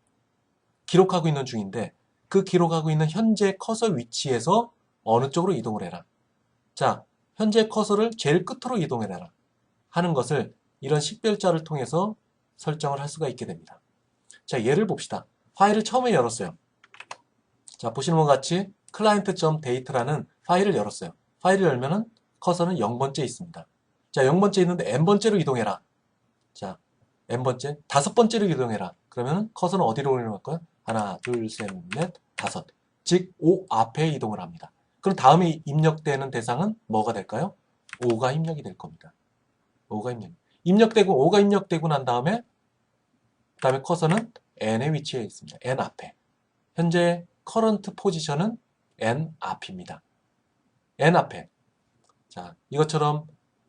기록하고 있는 중인데 그 기록하고 있는 현재 커서 위치에서 어느 쪽으로 이동을 해라. 자, 현재 커서를 제일 끝으로 이동해라 하는 것을 이런 식별자를 통해서 설정을 할 수가 있게 됩니다. 자, 예를 봅시다. 파일을 처음에 열었어요. 자, 보시는 것 같이 client.date라는 파일을 열었어요. 파일을 열면은 커서는 0번째 있습니다. 자, 0번째 있는데 n번째로 이동해라. 자, n번째, 5번째로 이동해라. 그러면 커서는 어디로 이동할 거야? 하나, 둘, 셋, 넷, 5. 즉, 5 앞에 이동을 합니다. 그럼 다음에 입력되는 대상은 뭐가 될까요? 5가 입력이 될 겁니다. 5가 입력되고 5가 입력되고 난 다음에 그다음에 커서는 n의 위치에 있습니다. n 앞에. 현재 current 포지션은 n 앞입니다. n 앞에. 자, 이것처럼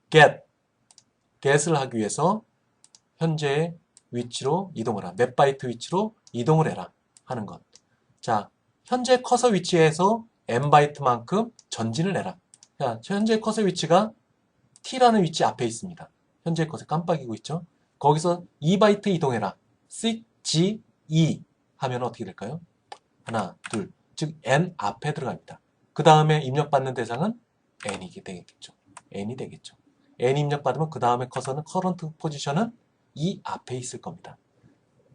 get을 하기 위해서 현재의 위치로 이동을 해라. 몇 바이트 위치로 이동을 해라 하는 것. 자, 현재 커서 위치에서 n 바이트만큼 전진을 해라. 자, 현재 커서 위치가 t라는 위치 앞에 있습니다. 현재 커서 깜빡이고 있죠. 거기서 2바이트 이동해라. seek g2 하면 어떻게 될까요? 하나, 둘. 즉 n 앞에 들어갑니다. 그 다음에 입력받는 대상은 n이 되겠죠. n이 되겠죠. n 입력받으면 그 다음에 커서는 current 포지션은 이 앞에 있을 겁니다.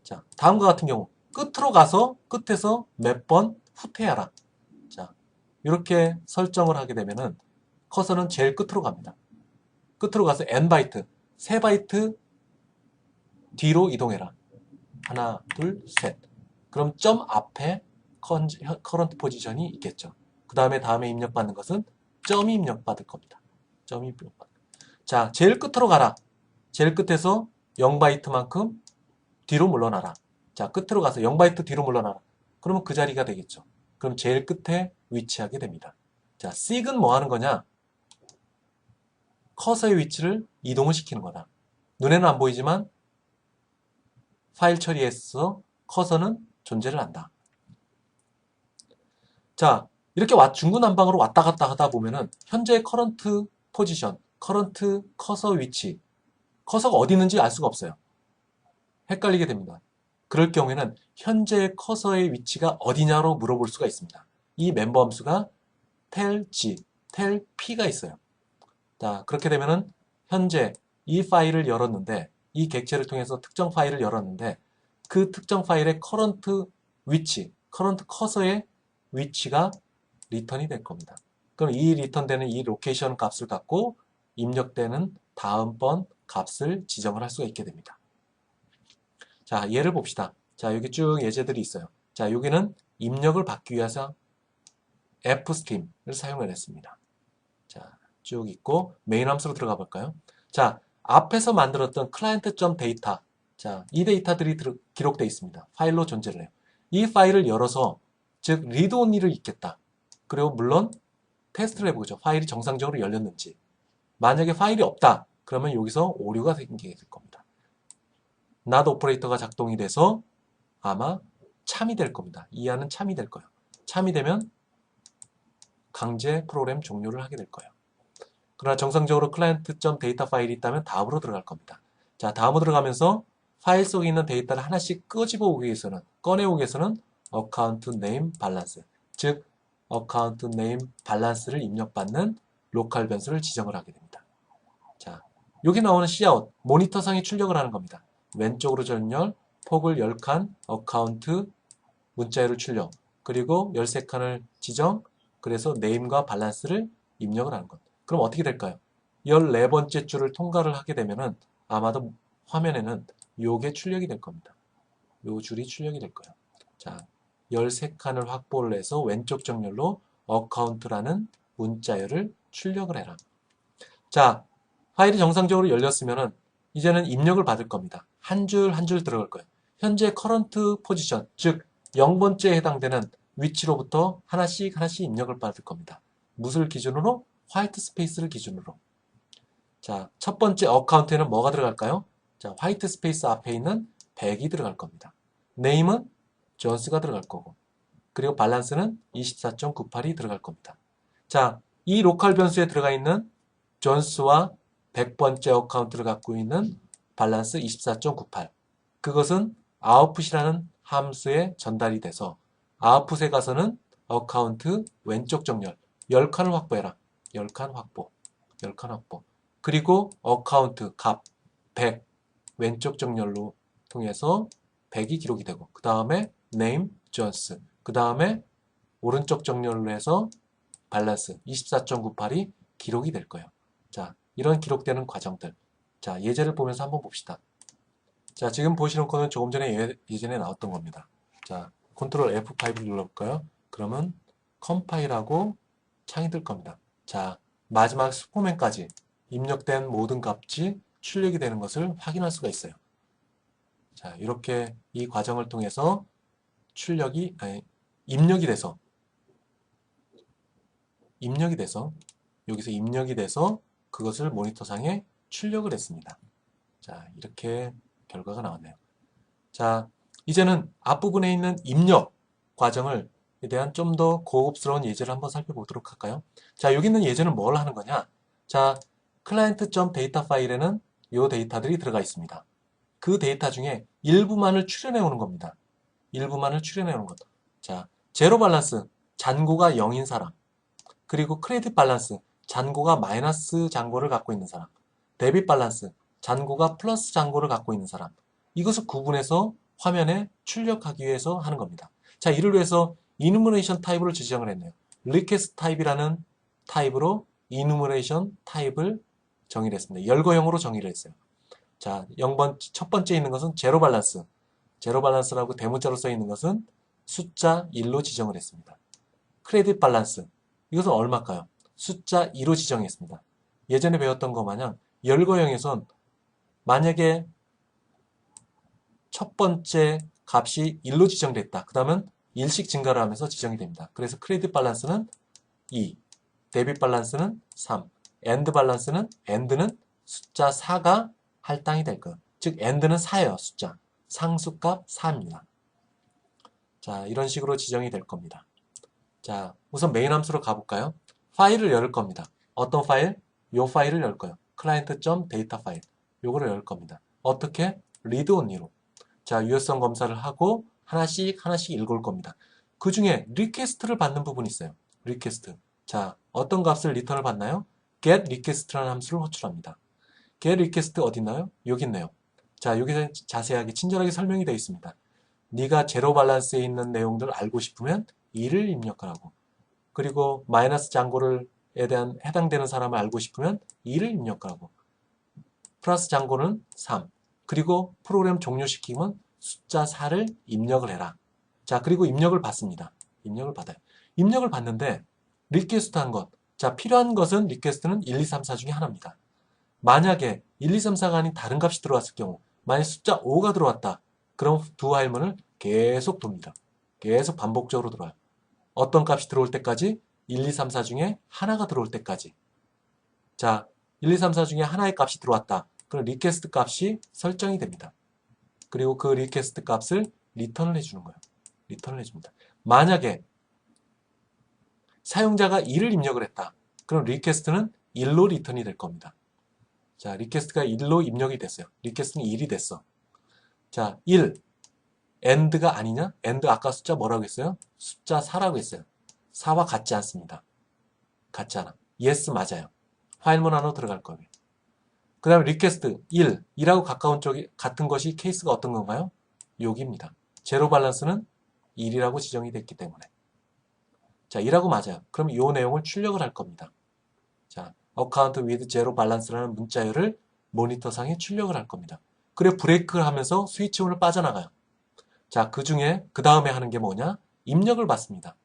자, 다음과 같은 경우 끝으로 가서 끝에서 몇 번 후퇴하라. 자, 이렇게 설정을 하게 되면은 커서는 제일 끝으로 갑니다. 끝으로 가서 n 바이트, 3바이트 뒤로 이동해라. 하나, 둘, 셋. 그럼 점 앞에 커런트 포지션이 있겠죠. 그 다음에 입력받는 것은 점이 입력받을 겁니다. 점이 입력받을. 자, 제일 끝으로 가라. 제일 끝에서 0바이트만큼 뒤로 물러나라. 자, 끝으로 가서 0바이트 뒤로 물러나라. 그러면 그 자리가 되겠죠. 그럼 제일 끝에 위치하게 됩니다. 자, seek은 뭐 하는 거냐? 커서의 위치를 이동을 시키는 거다. 눈에는 안 보이지만 파일 처리에서 커서는 존재를 한다. 자, 이렇게 중구난방으로 왔다 갔다 하다 보면은 현재 커런트 포지션, 커런트 커서 위치, 커서가 어디 있는지 알 수가 없어요. 헷갈리게 됩니다. 그럴 경우에는 현재 커서의 위치가 어디냐로 물어볼 수가 있습니다. 이 멤버 함수가 tellg, tellp가 있어요. 자, 그렇게 되면은 현재 이 파일을 열었는데 이 객체를 통해서 특정 파일을 열었는데 그 특정 파일의 커런트 위치, 커런트 커서의 위치가 리턴이 될 겁니다. 그럼 이 리턴되는 이 로케이션 값을 갖고 입력되는 다음번 값을 지정을 할 수가 있게 됩니다. 자, 예를 봅시다. 자, 여기 쭉 예제들이 있어요. 자, 여기는 입력을 받기 위해서 fstream을 사용을 했습니다. 자, 쭉 있고 메인 함수로 들어가 볼까요? 자, 앞에서 만들었던 client.data. 자, 이 데이터들이 기록되어 있습니다. 파일로 존재를 해요. 이 파일을 열어서 즉 read only를 읽겠다. 그리고 물론 테스트를 해보죠. 파일이 정상적으로 열렸는지. 만약에 파일이 없다. 그러면 여기서 오류가 생기게 될 겁니다. not 오퍼레이터가 작동이 돼서 아마 참이 될 겁니다. 이 안은 참이 될 거예요. 참이 되면 강제 프로그램 종료를 하게 될 거예요. 그러나 정상적으로 client.data 파일이 있다면 다음으로 들어갈 겁니다. 자, 다음으로 들어가면서 파일 속에 있는 데이터를 하나씩 꺼내오기 위해서는 account name balance, 즉 어카운트 네임 밸런스를 입력받는 로컬 변수를 지정을 하게 됩니다. 자, 여기 나오는 cout, 모니터상에 출력을 하는 겁니다. 왼쪽으로 전열, 폭을 10칸, 어카운트, 문자열을 출력, 그리고 13칸을 지정, 그래서 네임과 밸런스를 입력을 하는 것. 그럼 어떻게 될까요? 14번째 줄을 통과를 하게 되면은 아마도 화면에는 요게 출력이 될 겁니다. 요 줄이 출력이 될 거예요. 자, 13칸을 확보를 해서 왼쪽 정렬로 어카운트라는 문자열을 출력을 해라. 자, 파일이 정상적으로 열렸으면은 이제는 입력을 받을 겁니다. 한 줄 한 줄 들어갈 거예요. 현재 커런트 포지션, 즉 0번째에 해당되는 위치로부터 하나씩 하나씩 입력을 받을 겁니다. 무엇을 기준으로? 화이트 스페이스를 기준으로. 자, 첫 번째 어카운트에는 뭐가 들어갈까요? 자, 화이트 스페이스 앞에 있는 100이 들어갈 겁니다. 네임은 존스가 들어갈 거고, 그리고 밸런스는 24.98이 들어갈 겁니다. 자, 이 로컬 변수에 들어가 있는 존스와 100번째 어카운트를 갖고 있는 밸런스 24.98. 그것은 아웃풋이라는 함수에 전달이 돼서 아웃풋에 가서는 어카운트 왼쪽 정렬 10칸을 확보해라. 10칸 확보. 10칸 확보. 그리고 어카운트 값 100 왼쪽 정렬로 통해서 100이 기록이 되고 그 다음에 name 존스 그 다음에 오른쪽 정렬로 해서 밸런스 24.98이 기록이 될 거예요. 자, 이런 기록되는 과정들. 자, 예제를 보면서 한번 봅시다. 자, 지금 보시는 거는 조금 전에 예전에 나왔던 겁니다. 자, 컨트롤 F5를 눌러볼까요? 그러면 컴파일하고 창이 뜰 겁니다. 자, 마지막 스포맨까지 입력된 모든 값이 출력이 되는 것을 확인할 수가 있어요. 자, 이렇게 이 과정을 통해서 입력이 돼서 여기서 입력이 돼서 그것을 모니터상에 출력을 했습니다. 자, 이렇게 결과가 나왔네요. 자, 이제는 앞부분에 있는 입력 과정을 에 대한 좀 더 고급스러운 예제를 한번 살펴보도록 할까요? 자, 여기 있는 예제는 뭘 하는 거냐? 자, client.data 파일에는 이 데이터들이 들어가 있습니다. 그 데이터 중에 일부만을 추려내 오는 겁니다. 일부만을 추려내 오는 것. 자, 제로 밸런스, 잔고가 0인 사람. 그리고 크레딧 밸런스, 잔고가 마이너스 잔고를 갖고 있는 사람. 데빗 밸런스, 잔고가 플러스 잔고를 갖고 있는 사람. 이것을 구분해서 화면에 출력하기 위해서 하는 겁니다. 자, 이를 위해서 enumeration 타입으로 지정을 했네요. request 타입이라는 타입으로 enumeration 타입을 정의를 했습니다. 열거형으로 정의를 했어요. 자, 첫 번째 있는 것은 제로 밸런스. 제로 밸런스라고 대문자로 써 있는 것은 숫자 1로 지정을 했습니다. 크레딧 밸런스. 이것은 얼마일까요? 숫자 2로 지정했습니다. 예전에 배웠던 것 마냥 열거형에선 만약에 첫 번째 값이 1로 지정됐다. 그 다음은 1씩 증가를 하면서 지정이 됩니다. 그래서 크레딧 밸런스는 2, 데빗 밸런스는 3, 엔드 밸런스는 엔드는 숫자 4가 할당이 될 거예요. 즉 엔드는 4예요. 숫자. 상수값 4입니다. 자, 이런 식으로 지정이 될 겁니다. 자, 우선 메인 함수로 가볼까요? 파일을 열 겁니다. 어떤 파일? 요 파일을 열 거예요. client.data 파일. 요거를 열 겁니다. 어떻게? read only로. 자, 유효성 검사를 하고 하나씩 하나씩 읽을 겁니다. 그 중에 리퀘스트를 받는 부분이 있어요. 리퀘스트. 자, 어떤 값을 리턴을 받나요? get request라는 함수를 호출합니다. get request 어디 있나요? 여기 있네요. 자, 여기서 자세하게 친절하게 설명이 되어 있습니다. 네가 제로 밸런스에 있는 내용들을 알고 싶으면 2를 입력하라고. 그리고 마이너스 잔고에 대한 해당되는 사람을 알고 싶으면 2를 입력하라고. 플러스 잔고는 3. 그리고 프로그램 종료시키면 숫자 4를 입력을 해라. 자, 그리고 입력을 받습니다. 입력을 받아요. 입력을 받는데 리퀘스트 한 것. 자, 필요한 것은 리퀘스트는 1, 2, 3, 4 중에 하나입니다. 만약에 1, 2, 3, 4가 아닌 다른 값이 들어왔을 경우 만약 숫자 5가 들어왔다. 그럼 두 화일문을 계속 돕니다. 계속 반복적으로 들어와요. 어떤 값이 들어올 때까지 1, 2, 3, 4 중에 하나가 들어올 때까지. 자, 1, 2, 3, 4 중에 하나의 값이 들어왔다. 그럼 리퀘스트 값이 설정이 됩니다. 그리고 그 리퀘스트 값을 리턴을 해주는 거예요. 리턴을 해줍니다. 만약에 사용자가 2를 입력을 했다. 그럼 리퀘스트는 1로 리턴이 될 겁니다. 자, 리퀘스트가 1로 입력이 됐어요. 리퀘스트는 1이 됐어. 자, 1. end가 아니냐? end 아까 숫자 뭐라고 했어요? 숫자 4라고 했어요. 4와 같지 않습니다. 같지 않아. yes 맞아요. 파일문 안으로 들어갈 거예요. 그 다음에 리퀘스트 1, 2라고 가까운 쪽이 같은 것이 케이스가 어떤 건가요? 여기입니다. 제로 밸런스는 1이라고 지정이 됐기 때문에. 자, 2라고 맞아요. 그럼 이 내용을 출력을 할 겁니다. 자, account with zero balance라는 문자열을 모니터상에 출력을 할 겁니다. 그래 브레이크를 하면서 스위치온을 빠져나가요. 자, 그 중에 그 다음에 하는 게 뭐냐? 입력을 받습니다.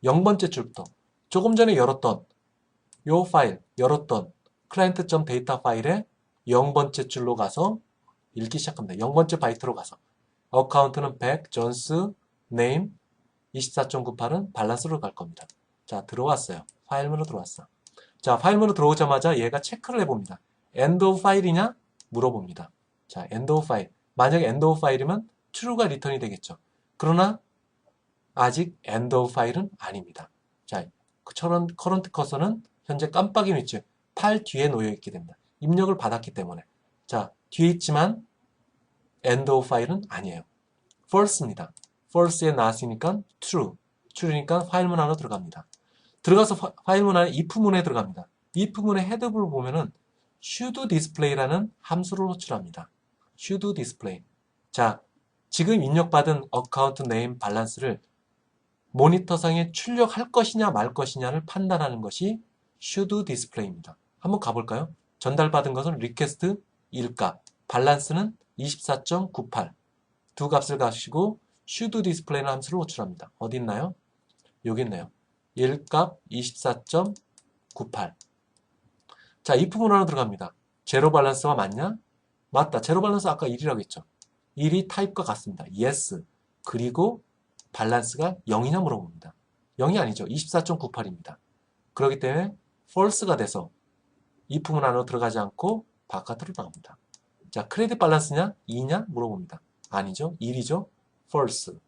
0번째 줄부터 조금 전에 열었던 요 파일, 열었던 client.data 파일에 0번째 줄로 가서 읽기 시작합니다. 0번째 바이트로 가서 어카운트는 100, 존스, name 24.98은 밸런스로 갈 겁니다. 자, 들어왔어요. 파일문으로 들어왔어. 자, 파일문으로 들어오자마자 얘가 체크를 해봅니다. end of file이냐? 물어봅니다. 자, end of file. 만약에 end of file이면 true가 리턴이 되겠죠. 그러나 아직 end of file은 아닙니다. 자, current cursor는 현재 깜빡이 위치, 팔 뒤에 놓여 있게 됩니다. 입력을 받았기 때문에. 자, 뒤에 있지만 end of file은 아니에요. false입니다. false에 나왔으니까 true. true니까 파일문 안으로 들어갑니다. 들어가서 파일문 안에 if문에 들어갑니다. if문의 헤드를 보면은 should display라는 함수를 호출합니다. should display. 자, 지금 입력받은 account name 밸런스를 모니터상에 출력할 것이냐 말 것이냐를 판단하는 것이 should display입니다. 한번 가볼까요? 전달받은 것은 request 1값, 밸런스는 24.98. 두 값을 가시고 should display는 함수를 호출합니다. 어디 있나요? 여기 있네요. 1값 24.98. 자, if 문안으로 들어갑니다. 제로 밸런스와 맞냐? 맞다. 제로 밸런스 아까 1이라고 했죠. 1이 타입과 같습니다. yes. 그리고 밸런스가 0이냐 물어봅니다. 0이 아니죠. 24.98입니다. 그렇기 때문에 false가 돼서 if 문안으로 들어가지 않고 바깥으로 나옵니다. 자, 크레딧 밸런스냐? 2냐? 물어봅니다. 아니죠. 1이죠. false.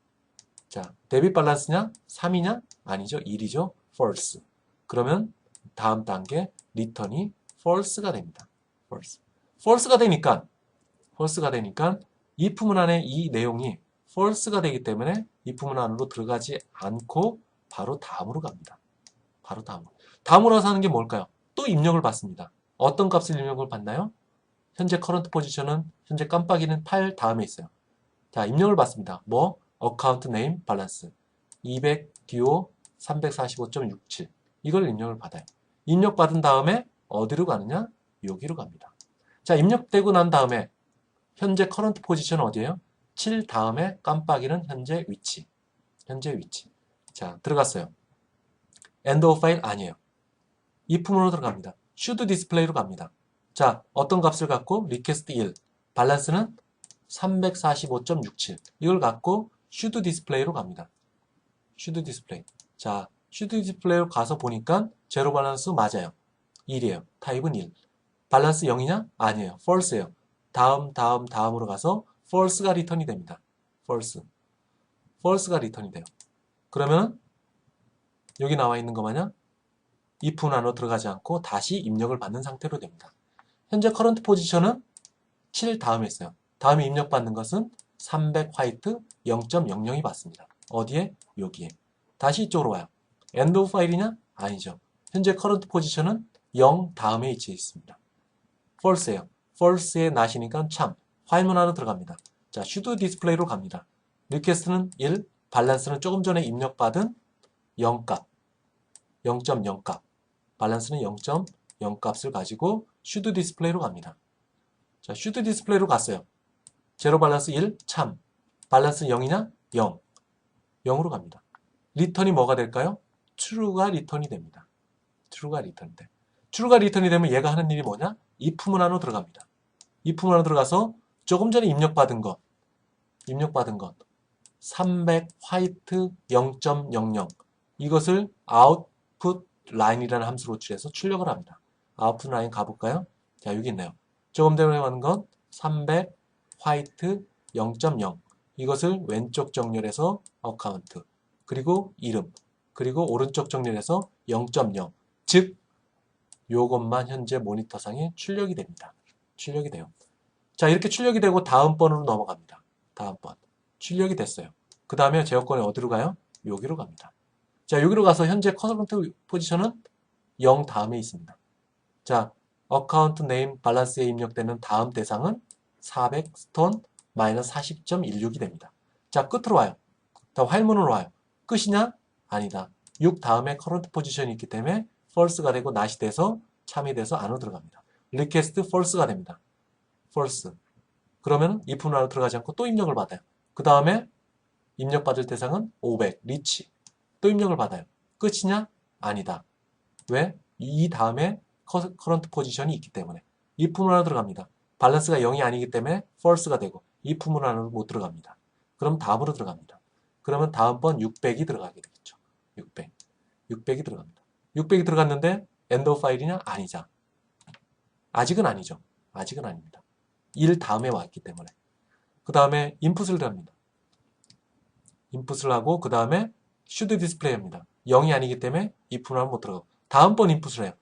자, 데빗 밸런스냐? 3이냐? 아니죠. 1이죠. false. 그러면 다음 단계 리턴이 false가 됩니다. false. false가 되니까 if 문안의 이 내용이 false가 되기 때문에 if 문안으로 들어가지 않고 바로 다음으로 갑니다. 바로 다음으로. 다음으로 가서 하는 게 뭘까요? 또 입력을 받습니다. 어떤 값을 입력을 받나요? 현재 current 포지션은 현재 깜빡이는 8 다음에 있어요. 자, 입력을 받습니다. 뭐? account name balance 200 DO 345.67 이걸 입력을 받아요. 입력받은 다음에 어디로 가느냐? 여기로 갑니다. 자, 입력되고 난 다음에 현재 current 포지션 어디예요? 7 다음에 깜빡이는 현재 위치. 현재 위치. 자, 들어갔어요. end of file 아니에요. if문으로 들어갑니다. should display로 갑니다. 자, 어떤 값을 갖고 request 1 밸런스는 345.67 이걸 갖고 should display로 갑니다. should display. 자, should display로 가서 보니까 제로 밸런스 맞아요. 1이에요. 타입은 1. 밸런스 0이냐? 아니에요. false예요. 다음으로 가서 false가 리턴이 됩니다. false가 리턴이 돼요. 그러면 여기 나와 있는 거 마냥 if 안으로 들어가지 않고 다시 입력을 받는 상태로 됩니다. 현재 current 포지션은 7 다음에 있어요. 다음에 입력받는 것은 300 화이트 0.00이 받습니다. 어디에? 여기에. 다시 이쪽으로 와요. end of file이냐? 아니죠. 현재 current 포지션은 0 다음에 위치해 있습니다. false예요. false에 나시니까 참. 파일문 안으로 들어갑니다. 자, should display로 갑니다. request는 1, 밸런스는 조금 전에 입력받은 0값, 0.0값. 밸런스는 0.0 값을 가지고 should display로 갑니다. 자, should display로 갔어요. 제로 밸런스 1, 참. 밸런스 0이냐? 0. 0으로 갑니다. 리턴이 뭐가 될까요? true가 리턴이 됩니다. true가 리턴이 돼. true가 리턴이 되면 얘가 하는 일이 뭐냐? if 문안으로 들어갑니다. if 문안으로 들어가서 조금 전에 입력받은 것 300 화이트 0.00 이것을 output line이라는 함수로 호출해서 출력을 합니다. output line 가볼까요? 자, 여기 있네요. 조금 전에 하는 건 300 화이트 0.0 이것을 왼쪽 정렬해서 account 그리고 이름 그리고 오른쪽 정렬해서 0.0 즉 요것만 현재 모니터상에 출력이 됩니다. 출력이 돼요. 자, 이렇게 출력이 되고 다음 번으로 넘어갑니다. 다음 번. 출력이 됐어요. 그 다음에 제어권이 어디로 가요? 여기로 갑니다. 자, 여기로 가서 현재 커런트 포지션은 0 다음에 있습니다. 자, 어카운트 네임 밸런스에 입력되는 다음 대상은 400 스톤 마이너스 40.16이 됩니다. 자, 끝으로 와요. 자, 화일문으로 와요. 끝이냐? 아니다. 6 다음에 커런트 포지션이 있기 때문에 false가 되고 not이 돼서 참이 돼서 안으로 들어갑니다. request false가 됩니다. false. 그러면 if 안으로 들어가지 않고 또 입력을 받아요. 그 다음에 입력받을 대상은 500 reach. 또 입력을 받아요. 끝이냐? 아니다. 왜? 이 다음에 커런트 포지션이 있기 때문에 if 안으로 들어갑니다. 밸런스가 0이 아니기 때문에 false가 되고 if 안으로 못 들어갑니다. 그럼 다음으로 들어갑니다. 그러면 다음번 600이 들어가게 되겠죠. 600. 600이 들어갑니다. 600이 들어갔는데 end of file이냐? 아니죠. 아직은 아니죠. 아직은 아닙니다. 1 다음에 왔기 때문에. 그 다음에 input을 합니다. input을 하고 그 다음에 should display 합니다. 0이 아니기 때문에 if는 못 들어가고 다음번 input을 해요.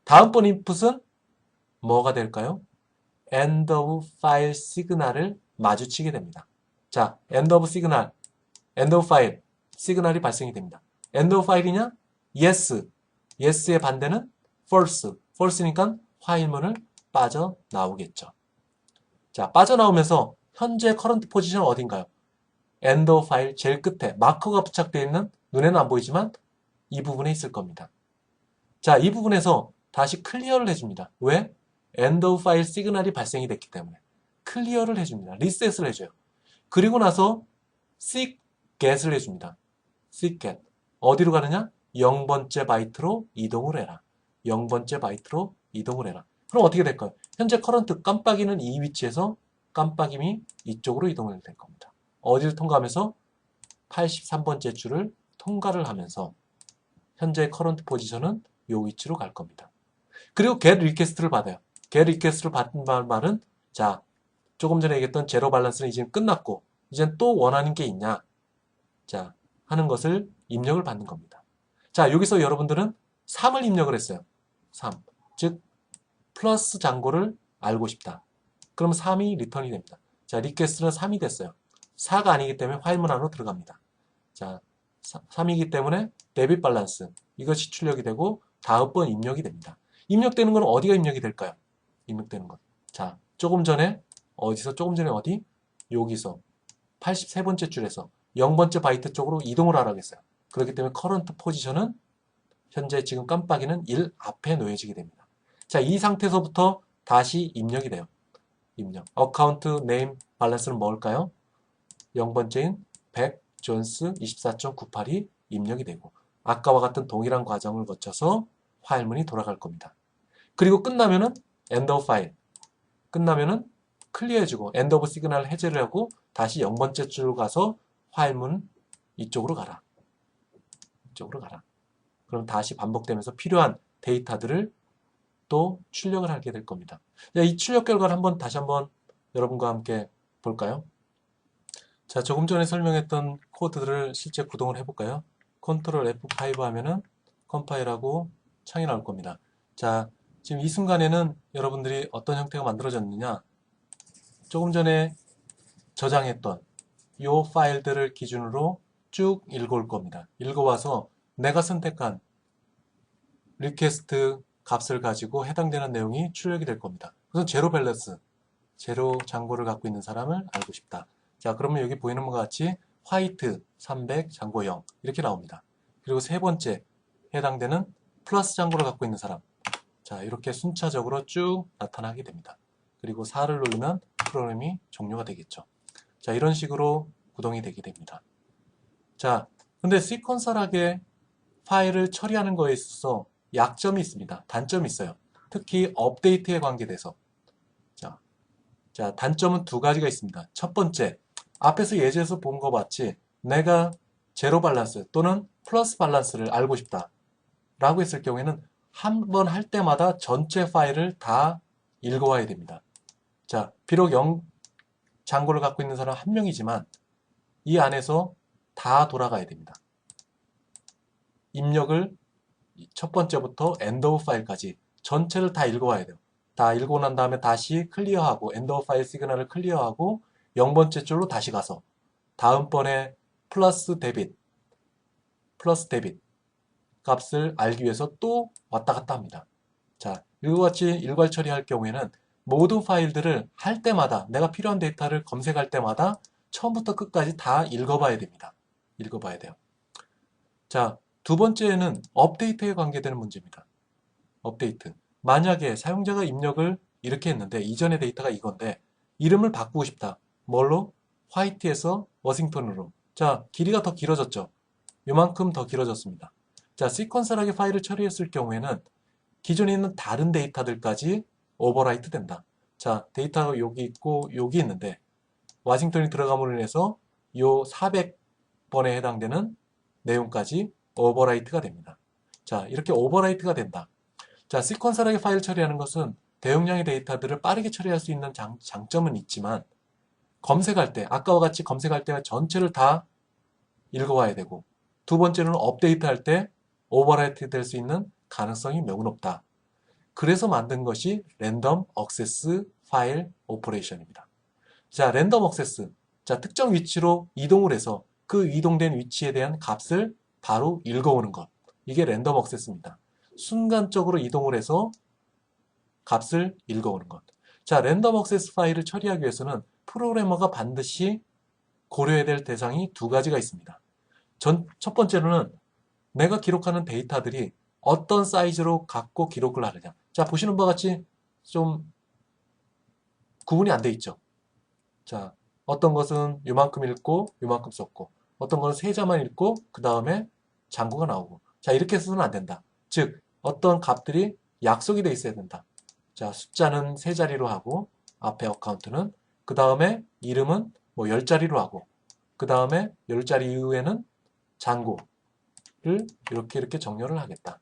다음번 input은 뭐가 될까요? end of file 시그널을 마주치게 됩니다. 자, end of signal, end of file 시그널이 발생이 됩니다. end of file이냐? yes. yes의 반대는 false. false니까 화일문을 빠져나오겠죠. 자, 빠져나오면서 현재 커런트 포지션 어딘가요? end of file 제일 끝에 마커가 부착되어 있는 눈에는 안 보이지만 이 부분에 있을 겁니다. 자, 이 부분에서 다시 클리어를 해줍니다. 왜? end of file 시그널이 발생이 됐기 때문에 클리어를 해줍니다. 리셋을 해줘요. 그리고 나서 seek get을 해줍니다. seek get. 어디로 가느냐? 0번째 바이트로 이동을 해라. 0번째 바이트로 이동을 해라. 그럼 어떻게 될까요? 현재 커런트 깜빡이는 이 위치에서 깜빡임이 이쪽으로 이동을 될 겁니다. 어디를 통과하면서 83번째 줄을 통과를 하면서 현재 커런트 포지션은 이 위치로 갈 겁니다. 그리고 get request를 받아요. get request를 받은 말은 자, 조금 전에 얘기했던 제로 밸런스는 이제 끝났고 이제 또 원하는 게 있냐? 자, 하는 것을 입력을 받는 겁니다. 자, 여기서 여러분들은 3을 입력을 했어요. 3. 즉 플러스 잔고를 알고 싶다. 그럼 3이 리턴이 됩니다. 자, 리퀘스트는 3이 됐어요. 4가 아니기 때문에 화일문 안으로 들어갑니다. 자, 3이기 때문에 데빗 밸런스 이것이 출력이 되고 다음번 입력이 됩니다. 입력되는 건 어디가 입력이 될까요? 입력되는 것. 자, 조금 전에 어디? 여기서 83번째 줄에서 0번째 바이트 쪽으로 이동을 하라고 했어요. 그렇기 때문에 커런트 포지션은 현재 지금 깜빡이는 1 앞에 놓여지게 됩니다. 자, 이 상태에서부터 다시 입력이 돼요. 입력. 어카운트 네임 밸런스는 뭘까요? 0번째인 100 존스 24.98이 입력이 되고 아까와 같은 동일한 과정을 거쳐서 파일문이 돌아갈 겁니다. 그리고 끝나면은 end of file 끝나면은 클리어해주고 end of signal 해제를 하고 다시 0번째 줄로 가서 파일문 이쪽으로 가라. 이쪽으로 가라. 그럼 다시 반복되면서 필요한 데이터들을 또 출력을 하게 될 겁니다. 이 출력 결과를 다시 한번 여러분과 함께 볼까요? 자, 조금 전에 설명했던 코드들을 실제 구동을 해볼까요? 컨트롤 F5 하면은 컴파일하고 창이 나올 겁니다. 자, 지금 이 순간에는 여러분들이 어떤 형태가 만들어졌느냐? 조금 전에 저장했던 이 파일들을 기준으로 쭉 읽어올 겁니다. 읽어와서 내가 선택한 리퀘스트 값을 가지고 해당되는 내용이 출력이 될 겁니다. 우선 제로 밸런스, 제로 잔고를 갖고 있는 사람을 알고 싶다. 자, 그러면 여기 보이는 것과 같이 화이트 300 잔고 0 이렇게 나옵니다. 그리고 세 번째 해당되는 플러스 잔고를 갖고 있는 사람. 자, 이렇게 순차적으로 쭉 나타나게 됩니다. 그리고 4를 누르면 프로그램이 종료가 되겠죠. 자, 이런 식으로 구동이 되게 됩니다. 자, 근데 시퀀설하게 파일을 처리하는 거에 있어서 약점이 있습니다. 단점이 있어요. 특히 업데이트에 관계돼서. 자, 단점은 두 가지가 있습니다. 첫 번째, 앞에서 예제에서 본 것 같이 내가 제로 밸런스 또는 플러스 밸런스를 알고 싶다 라고 했을 경우에는 한 번 할 때마다 전체 파일을 다 읽어와야 됩니다. 자, 비록 0 잔고를 갖고 있는 사람 한 명이지만 이 안에서 다 돌아가야 됩니다. 입력을 첫 번째부터 end of file까지 전체를 다 읽어와야 돼요. 다 읽고 난 다음에 다시 클리어하고 end of file 시그널을 클리어하고 0번째 줄로 다시 가서 다음번에 플러스 데빗 값을 알기 위해서 또 왔다 갔다 합니다. 자, 이와 같이 일괄 처리할 경우에는 모든 파일들을 할 때마다 내가 필요한 데이터를 검색할 때마다 처음부터 끝까지 다 읽어봐야 됩니다. 읽어봐야 돼요. 자, 두 번째는 업데이트에 관계되는 문제입니다. 업데이트. 만약에 사용자가 입력을 이렇게 했는데 이전의 데이터가 이건데 이름을 바꾸고 싶다. 뭘로? 화이트에서 워싱턴으로. 자, 길이가 더 길어졌죠. 요만큼 더 길어졌습니다. 자, 시퀀셜하게 파일을 처리했을 경우에는 기존에 있는 다른 데이터들까지 오버라이트 된다. 자, 데이터가 여기 있고 여기 있는데 워싱턴이 들어감으로 인해서 요 400번에 해당되는 내용까지 오버라이트가 됩니다. 자, 이렇게 오버라이트가 된다. 자, 시퀀셜하게 파일 처리하는 것은 대용량의 데이터들을 빠르게 처리할 수 있는 장점은 있지만 검색할 때, 아까와 같이 검색할 때 전체를 다 읽어와야 되고 두 번째로는 업데이트할 때 오버라이트 될 수 있는 가능성이 매우 높다. 그래서 만든 것이 랜덤 억세스 파일 오퍼레이션입니다. 자, 랜덤 억세스. 자, 특정 위치로 이동을 해서 그 이동된 위치에 대한 값을 바로 읽어오는 것. 이게 랜덤 억세스입니다. 순간적으로 이동을 해서 값을 읽어오는 것. 자, 랜덤 억세스 파일을 처리하기 위해서는 프로그래머가 반드시 고려해야 될 대상이 두 가지가 있습니다. 첫 번째로는 내가 기록하는 데이터들이 어떤 사이즈로 갖고 기록을 하느냐. 자, 보시는 바와 같이 좀 구분이 안 돼 있죠. 자, 어떤 것은 요만큼 읽고 요만큼 썼고 어떤 것은 세 자만 읽고 그 다음에 장구가 나오고. 자, 이렇게 해서는 안 된다. 즉 어떤 값들이 약속이 돼 있어야 된다. 자, 숫자는 세 자리로 하고 앞에 어카운트는 그 다음에 이름은 뭐 10자리로 하고 그 다음에 10자리 이후에는 장고를 이렇게 정렬을 하겠다.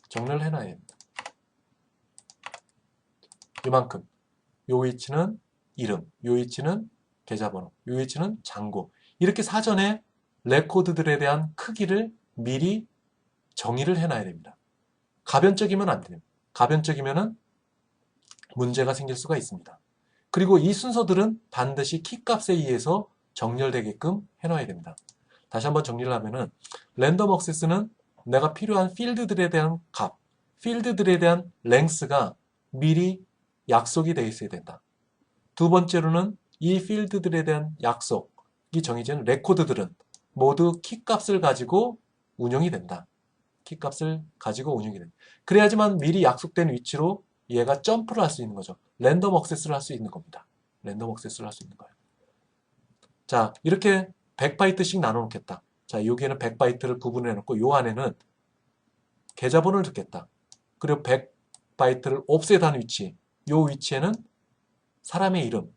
정렬을 해놔야 됩니다. 이만큼. 요 위치는 이름, 요 위치는 계좌번호, 요 위치는 잔고. 이렇게 사전에 레코드들에 대한 크기를 미리 정의를 해놔야 됩니다. 가변적이면 안 돼요. 가변적이면은 문제가 생길 수가 있습니다. 그리고 이 순서들은 반드시 키값에 의해서 정렬되게끔 해놔야 됩니다. 다시 한번 정리를 하면은 랜덤 억세스는 내가 필요한 필드들에 대한 값, 필드들에 대한 랭스가 미리 약속이 되어 있어야 된다. 두 번째로는 이 필드들에 대한 약속이 정해진 레코드들은 모두 키값을 가지고 운영이 된다. 키값을 가지고 운영이 된다. 그래야지만 미리 약속된 위치로 얘가 점프를 할 수 있는 거죠. 랜덤 억세스를 할 수 있는 겁니다. 랜덤 억세스를 할 수 있는 거예요. 자, 이렇게 100바이트씩 나눠 놓겠다. 자, 여기에는 100바이트를 구분해 놓고 요 안에는 계좌번호를 넣겠다. 그리고 100바이트를 옵셋한 위치, 요 위치에는 사람의 이름,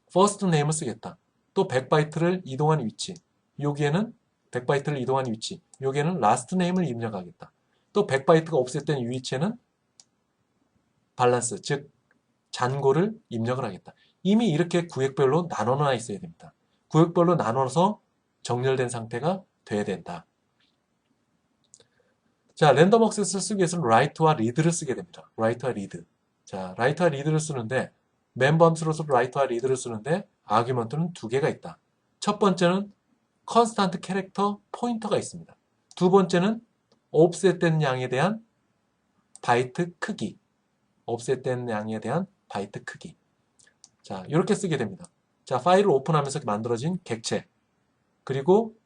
first name을 쓰겠다. 또 100바이트를 이동한 위치, 여기에는 100바이트를 이동한 위치, 여기에는 last name을 입력하겠다. 또 100바이트가 옵셋된 이 위치에는 밸런스, 즉 잔고를 입력을 하겠다. 이미 이렇게 구획별로 나눠놔 있어야 됩니다. 구획별로 나눠서 정렬된 상태가 돼야 된다. 자, 랜덤 억세스를 쓰기 위해서는 write와 read를 쓰게 됩니다. write와 read. 자, write와 read를 쓰는데 멤버 함수로서 write와 read를 쓰는데 아규먼트는 두 개가 있다. 첫 번째는 constant character pointer가 있습니다. 두 번째는 offset된 양에 대한 바이트 크기. offset된 양에 대한 바이트 크기. 자, 이렇게 쓰게 됩니다. 자, 파일을 오픈하면서 만들어진 객체. 그리고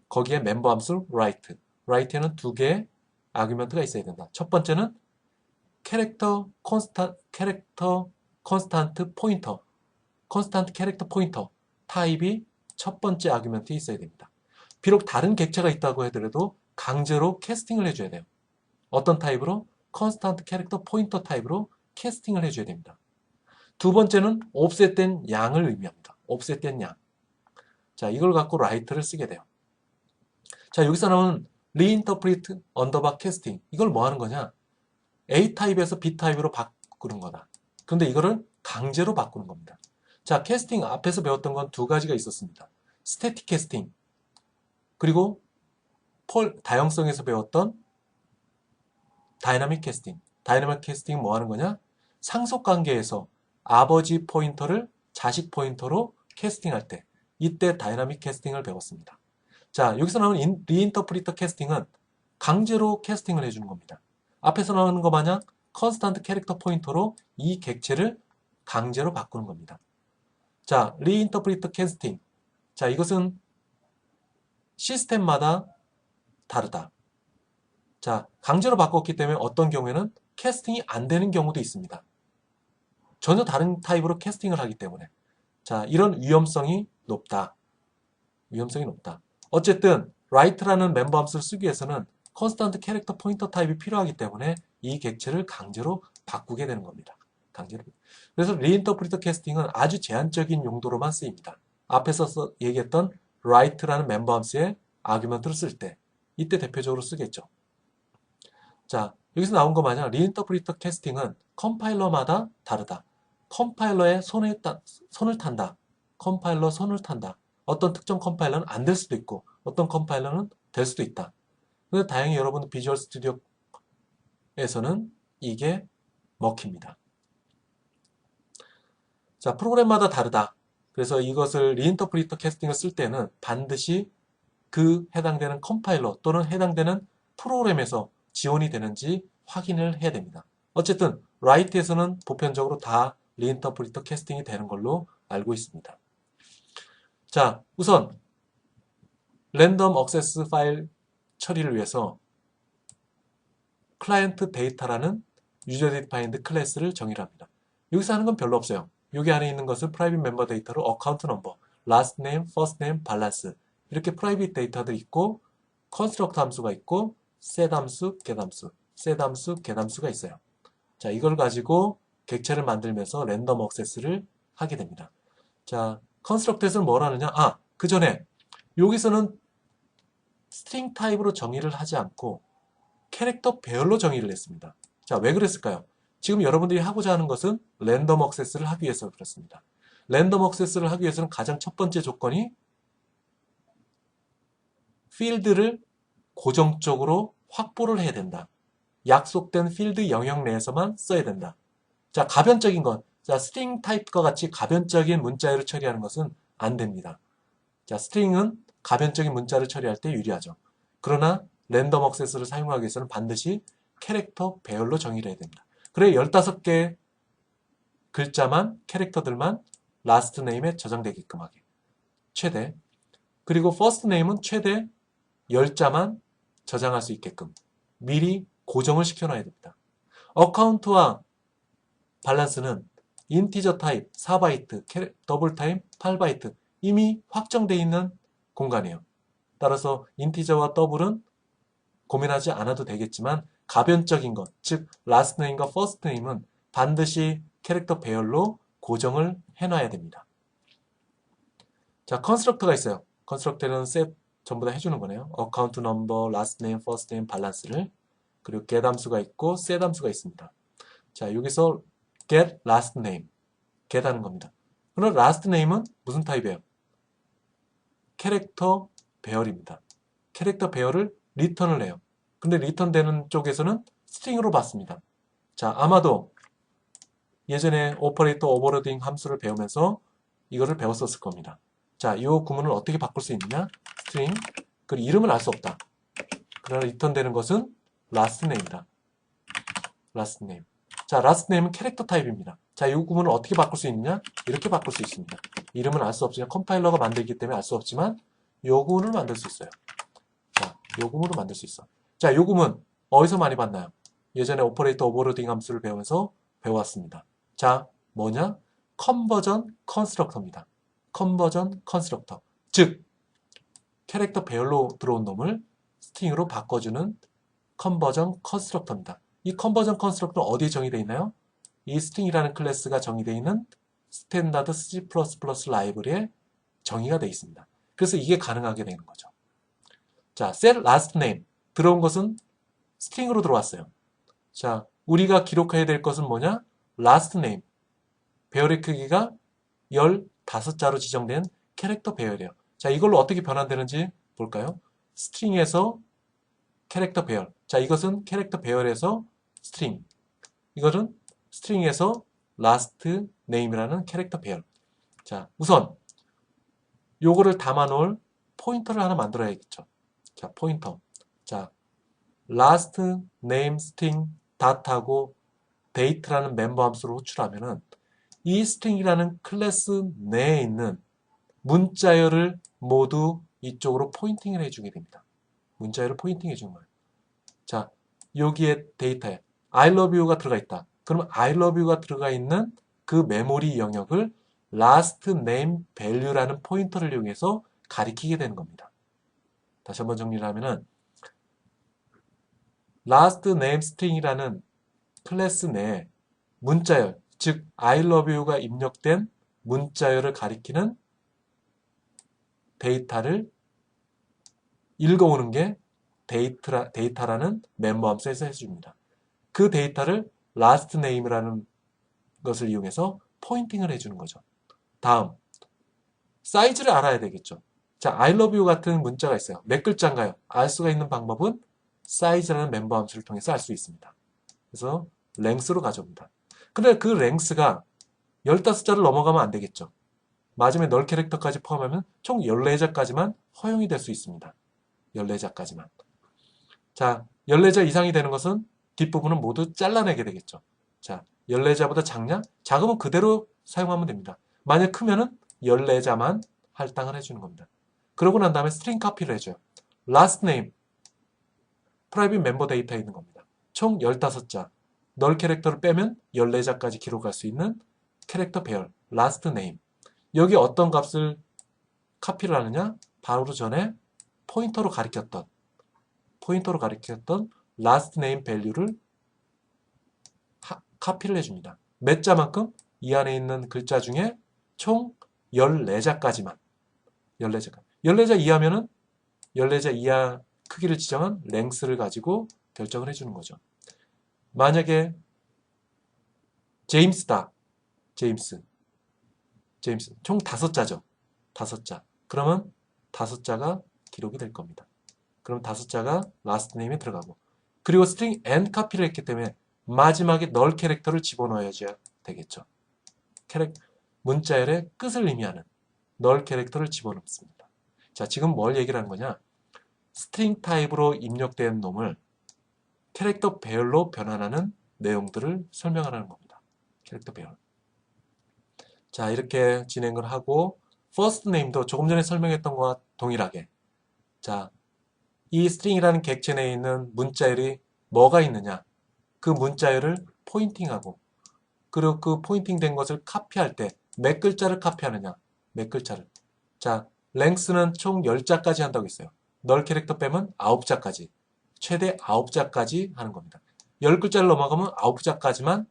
거기에 멤버 함수 write. write에는 두 개의 아규먼트가 있어야 된다. 첫 번째는 캐릭터 컨스탄트 포인터. 컨스탄트 캐릭터 포인터 타입이 첫 번째 아규먼트에 있어야 됩니다. 비록 다른 객체가 있다고 하더라도 강제로 캐스팅을 해줘야 돼요. 어떤 타입으로? 컨스탄트 캐릭터 포인터 타입으로 캐스팅을 해줘야 됩니다. 두 번째는 옵셋된 양을 의미합니다. 옵셋된 양. 자, 이걸 갖고 write를 쓰게 돼요. 자, 여기서 나오는 reinterpret underbar casting. 이걸 뭐 하는 거냐? A 타입에서 B 타입으로 바꾸는 거다. 그런데 이거를 강제로 바꾸는 겁니다. 자, 캐스팅 앞에서 배웠던 건 두 가지가 있었습니다. 스태틱 캐스팅 그리고 다형성에서 배웠던 다이나믹 캐스팅. 다이나믹 캐스팅은 뭐 하는 거냐? 상속관계에서 아버지 포인터를 자식 포인터로 캐스팅할 때 이때 다이나믹 캐스팅을 배웠습니다. 자, 여기서 나오는 리인터프리터 캐스팅은 강제로 캐스팅을 해주는 겁니다. 앞에서 나오는 거 마냥 컨스탄트 캐릭터 포인터로 이 객체를 강제로 바꾸는 겁니다. 자, 리인터프리터 캐스팅. 자, 이것은 시스템마다 다르다. 자, 강제로 바꿨기 때문에 어떤 경우에는 캐스팅이 안 되는 경우도 있습니다. 전혀 다른 타입으로 캐스팅을 하기 때문에. 자, 이런 위험성이 높다. 위험성이 높다. 어쨌든 write라는 멤버 함수를 쓰기 위해서는 컨스탄트 캐릭터 포인터 타입이 필요하기 때문에 이 객체를 강제로 바꾸게 되는 겁니다. 강제로. 그래서 리인터프리터 캐스팅은 아주 제한적인 용도로만 쓰입니다. 앞에서 얘기했던 write라는 멤버 함수의 아규먼트를 쓸 때 이때 대표적으로 쓰겠죠. 자, 여기서 나온 거 마냥 리인터프리터 캐스팅은 컴파일러마다 다르다. 컴파일러의 손을 탄다. 컴파일러 손을 탄다. 어떤 특정 컴파일러는 안 될 수도 있고 어떤 컴파일러는 될 수도 있다. 근데 다행히 여러분 비주얼 스튜디오에서는 이게 먹힙니다. 자, 프로그램마다 다르다. 그래서 이것을 리인터프리터 캐스팅을 쓸 때는 반드시 그 해당되는 컴파일러 또는 해당되는 프로그램에서 지원이 되는지 확인을 해야 됩니다. 어쨌든 write에서는 보편적으로 다 리인터프리터 캐스팅이 되는 걸로 알고 있습니다. 자, 우선 랜덤 액세스 파일 처리를 위해서 클라이언트 데이터라는 유저 디파인드 클래스를 정의를 합니다. 여기서 하는 건 별로 없어요. 여기 안에 있는 것은 프라이빗 멤버 데이터로 어카운트 넘버, 라스트 네임, 퍼스트 네임, 밸런스 이렇게 프라이빗 데이터들이 있고 컨스트럭터 함수가 있고 set 함수, get 함수, set 함수, get 함수가 있어요. 자, 이걸 가지고 객체를 만들면서 랜덤 액세스를 하게 됩니다. 자, 컨스트럭터에서는 뭘 하느냐? 그 전에 여기서는 스트링 타입으로 정의를 하지 않고 캐릭터 배열로 정의를 했습니다. 자, 왜 그랬을까요? 지금 여러분들이 하고자 하는 것은 랜덤 액세스를 하기 위해서 그렇습니다. 랜덤 액세스를 하기 위해서는 가장 첫 번째 조건이 필드를 고정적으로 확보를 해야 된다. 약속된 필드 영역 내에서만 써야 된다. 자, 가변적인 것. 자, 스트링 타입과 같이 가변적인 문자열을 처리하는 것은 안 됩니다. 자, 스트링은 가변적인 문자를 처리할 때 유리하죠. 그러나 랜덤 액세스를 사용하기 위해서는 반드시 캐릭터 배열로 정의를 해야 됩니다. 그래 15개 글자만 캐릭터들만 라스트 네임에 저장되게끔 하게. 최대. 그리고 퍼스트 네임은 최대 10자만 저장할 수 있게끔 미리 고정을 시켜놔야 됩니다. 어카운트와 밸런스는 인티저 타입 4바이트, 더블 타입 8바이트 이미 확정되어 있는 공간이에요. 따라서 인티저와 더블은 고민하지 않아도 되겠지만 가변적인 것, 즉 라스트 네임과 퍼스트 네임은 반드시 캐릭터 배열로 고정을 해놔야 됩니다. 자, 컨스트럭터가 있어요. 컨스트럭터는 셋 전부 다 해주는 거네요. 어카운트 넘버, 라스트 네임, 퍼스트 네임, 밸런스를 그리고 get 함수가 있고 set 함수가 있습니다. 자, 여기서 get last name, get 하는 겁니다. 그럼 last name은 무슨 타입이에요? 캐릭터 배열입니다. 캐릭터 배열을 리턴을 해요. 근데 리턴되는 쪽에서는 스트링으로 받습니다. 자, 아마도 예전에 오퍼레이터 오버로딩 함수를 배우면서 이거를 배웠었을 겁니다. 자, 이 구문을 어떻게 바꿀 수 있느냐? 스트링, 그리고 이름을 알 수 없다. 그러나 리턴되는 것은 last name이다. last name. 자, last name은 캐릭터 타입입니다. 자, 이 구문을 어떻게 바꿀 수 있느냐? 이렇게 바꿀 수 있습니다. 이름은 알 수 없지만 컴파일러가 만들기 때문에 알 수 없지만 요 구문을 만들 수 있어요. 자, 요 구문으로 만들 수 있어. 자, 요 구문 어디서 많이 봤나요? 예전에 오퍼레이터 오버로딩 함수를 배우면서 배워왔습니다. 자, 뭐냐? 컨버전 컨스트럭터입니다. 컨버전 컨스트럭터. 즉, 캐릭터 배열로 들어온 놈을 스트링으로 바꿔주는 컨버전 컨스트럭터입니다. 이 컨버전 컨스트럭터 어디에 정의되어 있나요? 이 스트링이라는 클래스가 정의되어 있는 스탠다드 C++ 라이브러리에 정의가 되어 있습니다. 그래서 이게 가능하게 되는 거죠. 자, set last name 들어온 것은 스트링으로 들어왔어요. 자, 우리가 기록해야 될 것은 뭐냐? last name. 배열의 크기가 15자로 지정된 캐릭터 배열이에요. 자, 이걸로 어떻게 변환되는지 볼까요? 스트링에서 캐릭터 배열. 자, 이것은 캐릭터 배열에서 스트링. 이것은 스트링에서 last name이라는 캐릭터 배열. 자, 우선 요거를 담아놓을 포인터를 하나 만들어야겠죠. 자, 포인터. 자, last name string dot하고 date라는 멤버 함수를 호출하면은 이 string이라는 클래스 내에 있는 문자열을 모두 이쪽으로 포인팅을 해주게 됩니다. 문자열을 포인팅 해주는 거예요. 자, 여기에 데이터에 I love you가 들어가 있다. 그러면 I love you가 들어가 있는 그 메모리 영역을 last name value라는 포인터를 이용해서 가리키게 되는 겁니다. 다시 한번 정리를 하면은 last name string이라는 클래스 내에 문자열, 즉 I love you가 입력된 문자열을 가리키는 데이터를 읽어오는 게 데이터라는 멤버 함수에서 해줍니다. 그 데이터를 last name이라는 것을 이용해서 포인팅을 해주는 거죠. 다음, 사이즈를 알아야 되겠죠. 자, I love you 같은 문자가 있어요. 몇 글자인가요? 알 수가 있는 방법은 size라는 멤버 함수를 통해서 알 수 있습니다. 그래서 length로 가져옵니다. 근데 그 length가 15자를 넘어가면 안 되겠죠. 마지막에 널 캐릭터까지 포함하면 총 14자까지만 허용이 될 수 있습니다. 14자까지만. 자, 14자 이상이 되는 것은 뒷부분은 모두 잘라내게 되겠죠. 자, 14자보다 작냐? 작으면 그대로 사용하면 됩니다. 만약 크면은 14자만 할당을 해주는 겁니다. 그러고 난 다음에 스트링 카피를 해줘요. last name, 프라이빗 멤버 데이터에 있는 겁니다. 총 15자. 널 캐릭터를 빼면 14자까지 기록할 수 있는 캐릭터 배열, last name. 여기 어떤 값을 카피를 하느냐? 바로 전에 포인터로 가리켰던 last name value를 카피를 해줍니다. 몇 자만큼? 이 안에 있는 글자 중에 총 14자까지만. 14자. 14자 이하면은 14자 이하 크기를 지정한 length를 가지고 결정을 해주는 거죠. 만약에 제임스다. 제임스. 총 5자죠. 5자. 그러면 5자가 기록이 될 겁니다. 그럼 5자가 last name에 들어가고. 그리고 string and 카피를 했기 때문에 마지막에 널 캐릭터를 집어넣어야 되겠죠. 문자열의 끝을 의미하는 널 캐릭터를 집어넣습니다. 자, 지금 뭘 얘기를 하는 거냐? 스트링 타입으로 입력된 놈을 캐릭터 배열로 변환하는 내용들을 설명하는 겁니다. 캐릭터 배열. 자, 이렇게 진행을 하고 first name도 조금 전에 설명했던 것과 동일하게 자, 이 string이라는 객체 내에 있는 문자열이 뭐가 있느냐? 그 문자열을 포인팅하고 그리고 그 포인팅된 것을 카피할 때 몇 글자를 카피하느냐? 몇 글자를. 자, length는 총 10자까지 한다고 했어요. 널 캐릭터 빼면 9자까지. 최대 9자까지 하는 겁니다. 10글자를 넘어가면 9자까지만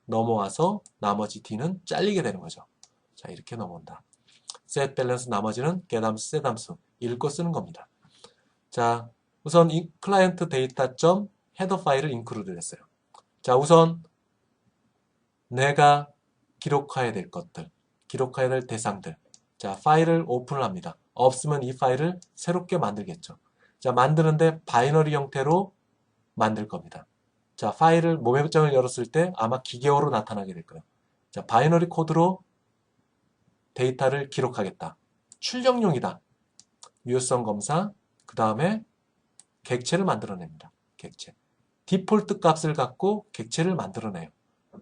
넘어와서 나머지 D는 잘리게 되는 거죠. 자, 이렇게 넘어온다. set balance 나머지는 get 함수, set 함수 읽고 쓰는 겁니다. 자, 우선 이 클라이언트 데이터 헤더 파일을 인크루드 했어요. 자, 우선 내가 기록해야 될 것들, 기록해야 될 대상들. 자, 파일을 오픈을 합니다. 없으면 이 파일을 새롭게 만들겠죠. 자, 만드는데 바이너리 형태로 만들 겁니다. 자, 파일을 모메장을 열었을 때 아마 기계어로 나타나게 될 거예요. 자, 바이너리 코드로 데이터를 기록하겠다. 출력용이다. 유효성 검사, 그 다음에 객체를 만들어냅니다. 객체. 디폴트 값을 갖고 객체를 만들어내요.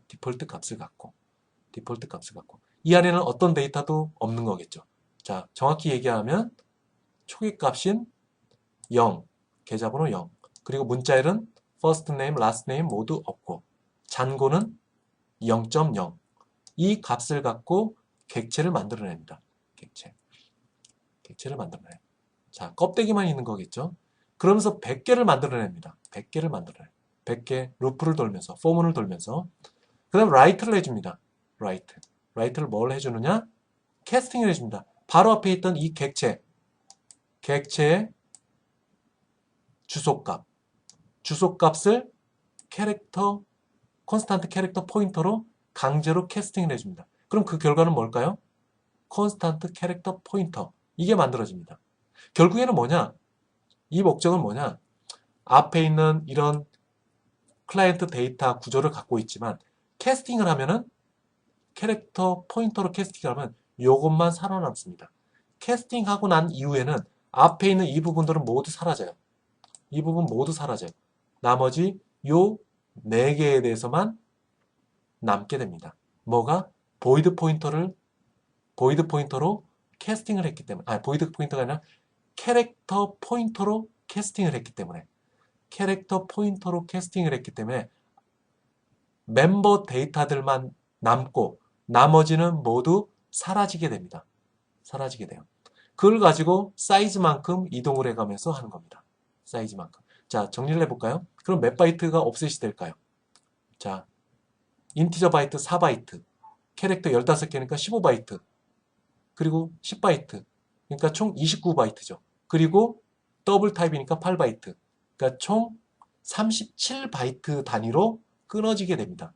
디폴트 값을 갖고. 이 안에는 어떤 데이터도 없는 거겠죠. 자, 정확히 얘기하면 초기 값인 0, 계좌번호 0, 그리고 문자열은 first name, last name 모두 없고 잔고는 0.0. 이 값을 갖고 객체를 만들어냅니다. 객체를 만들어내요. 자, 껍데기만 있는 거겠죠. 그러면서 100개를 만들어냅니다. 100개를 만들어내요. 100개 루프를 돌면서, 포문을 돌면서. 그 다음 write를 해줍니다. write를 뭘 해주느냐? 캐스팅을 해줍니다. 바로 앞에 있던 이 객체의 주소값을 콘스탄트 캐릭터 포인터로 강제로 캐스팅을 해줍니다. 그럼 그 결과는 뭘까요? 콘스탄트 캐릭터 포인터. 이게 만들어집니다. 결국에는 뭐냐? 이 목적은 뭐냐? 앞에 있는 이런 클라이언트 데이터 구조를 갖고 있지만 캐스팅을 하면은 캐릭터 포인터로 캐스팅을 하면 이것만 살아남습니다. 캐스팅하고 난 이후에는 앞에 있는 이 부분들은 모두 사라져요. 이 부분 모두 사라져요. 나머지 요 4개에 대해서만 남게 됩니다. 뭐가? 보이드 포인터로 캐스팅을 했기 때문에, 보이드 포인터가 아니라 캐릭터 포인터로 캐스팅을 했기 때문에, 멤버 데이터들만 남고 나머지는 모두 사라지게 됩니다. 사라지게 돼요. 그걸 가지고 사이즈만큼 이동을 해가면서 하는 겁니다. 사이즈만큼. 자, 정리를 해볼까요? 그럼 몇 바이트가 offset이 될까요? 자, 인티저 바이트 4바이트, 캐릭터 15개니까 15바이트, 그리고 10바이트, 그러니까 총 29바이트죠. 그리고 더블 타입이니까 8바이트, 그러니까 총 37바이트 단위로 끊어지게 됩니다.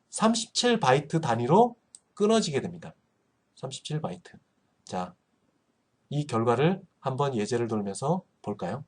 37바이트 단위로 끊어지게 됩니다. 37바이트. 자, 이 결과를 한번 예제를 돌면서 볼까요?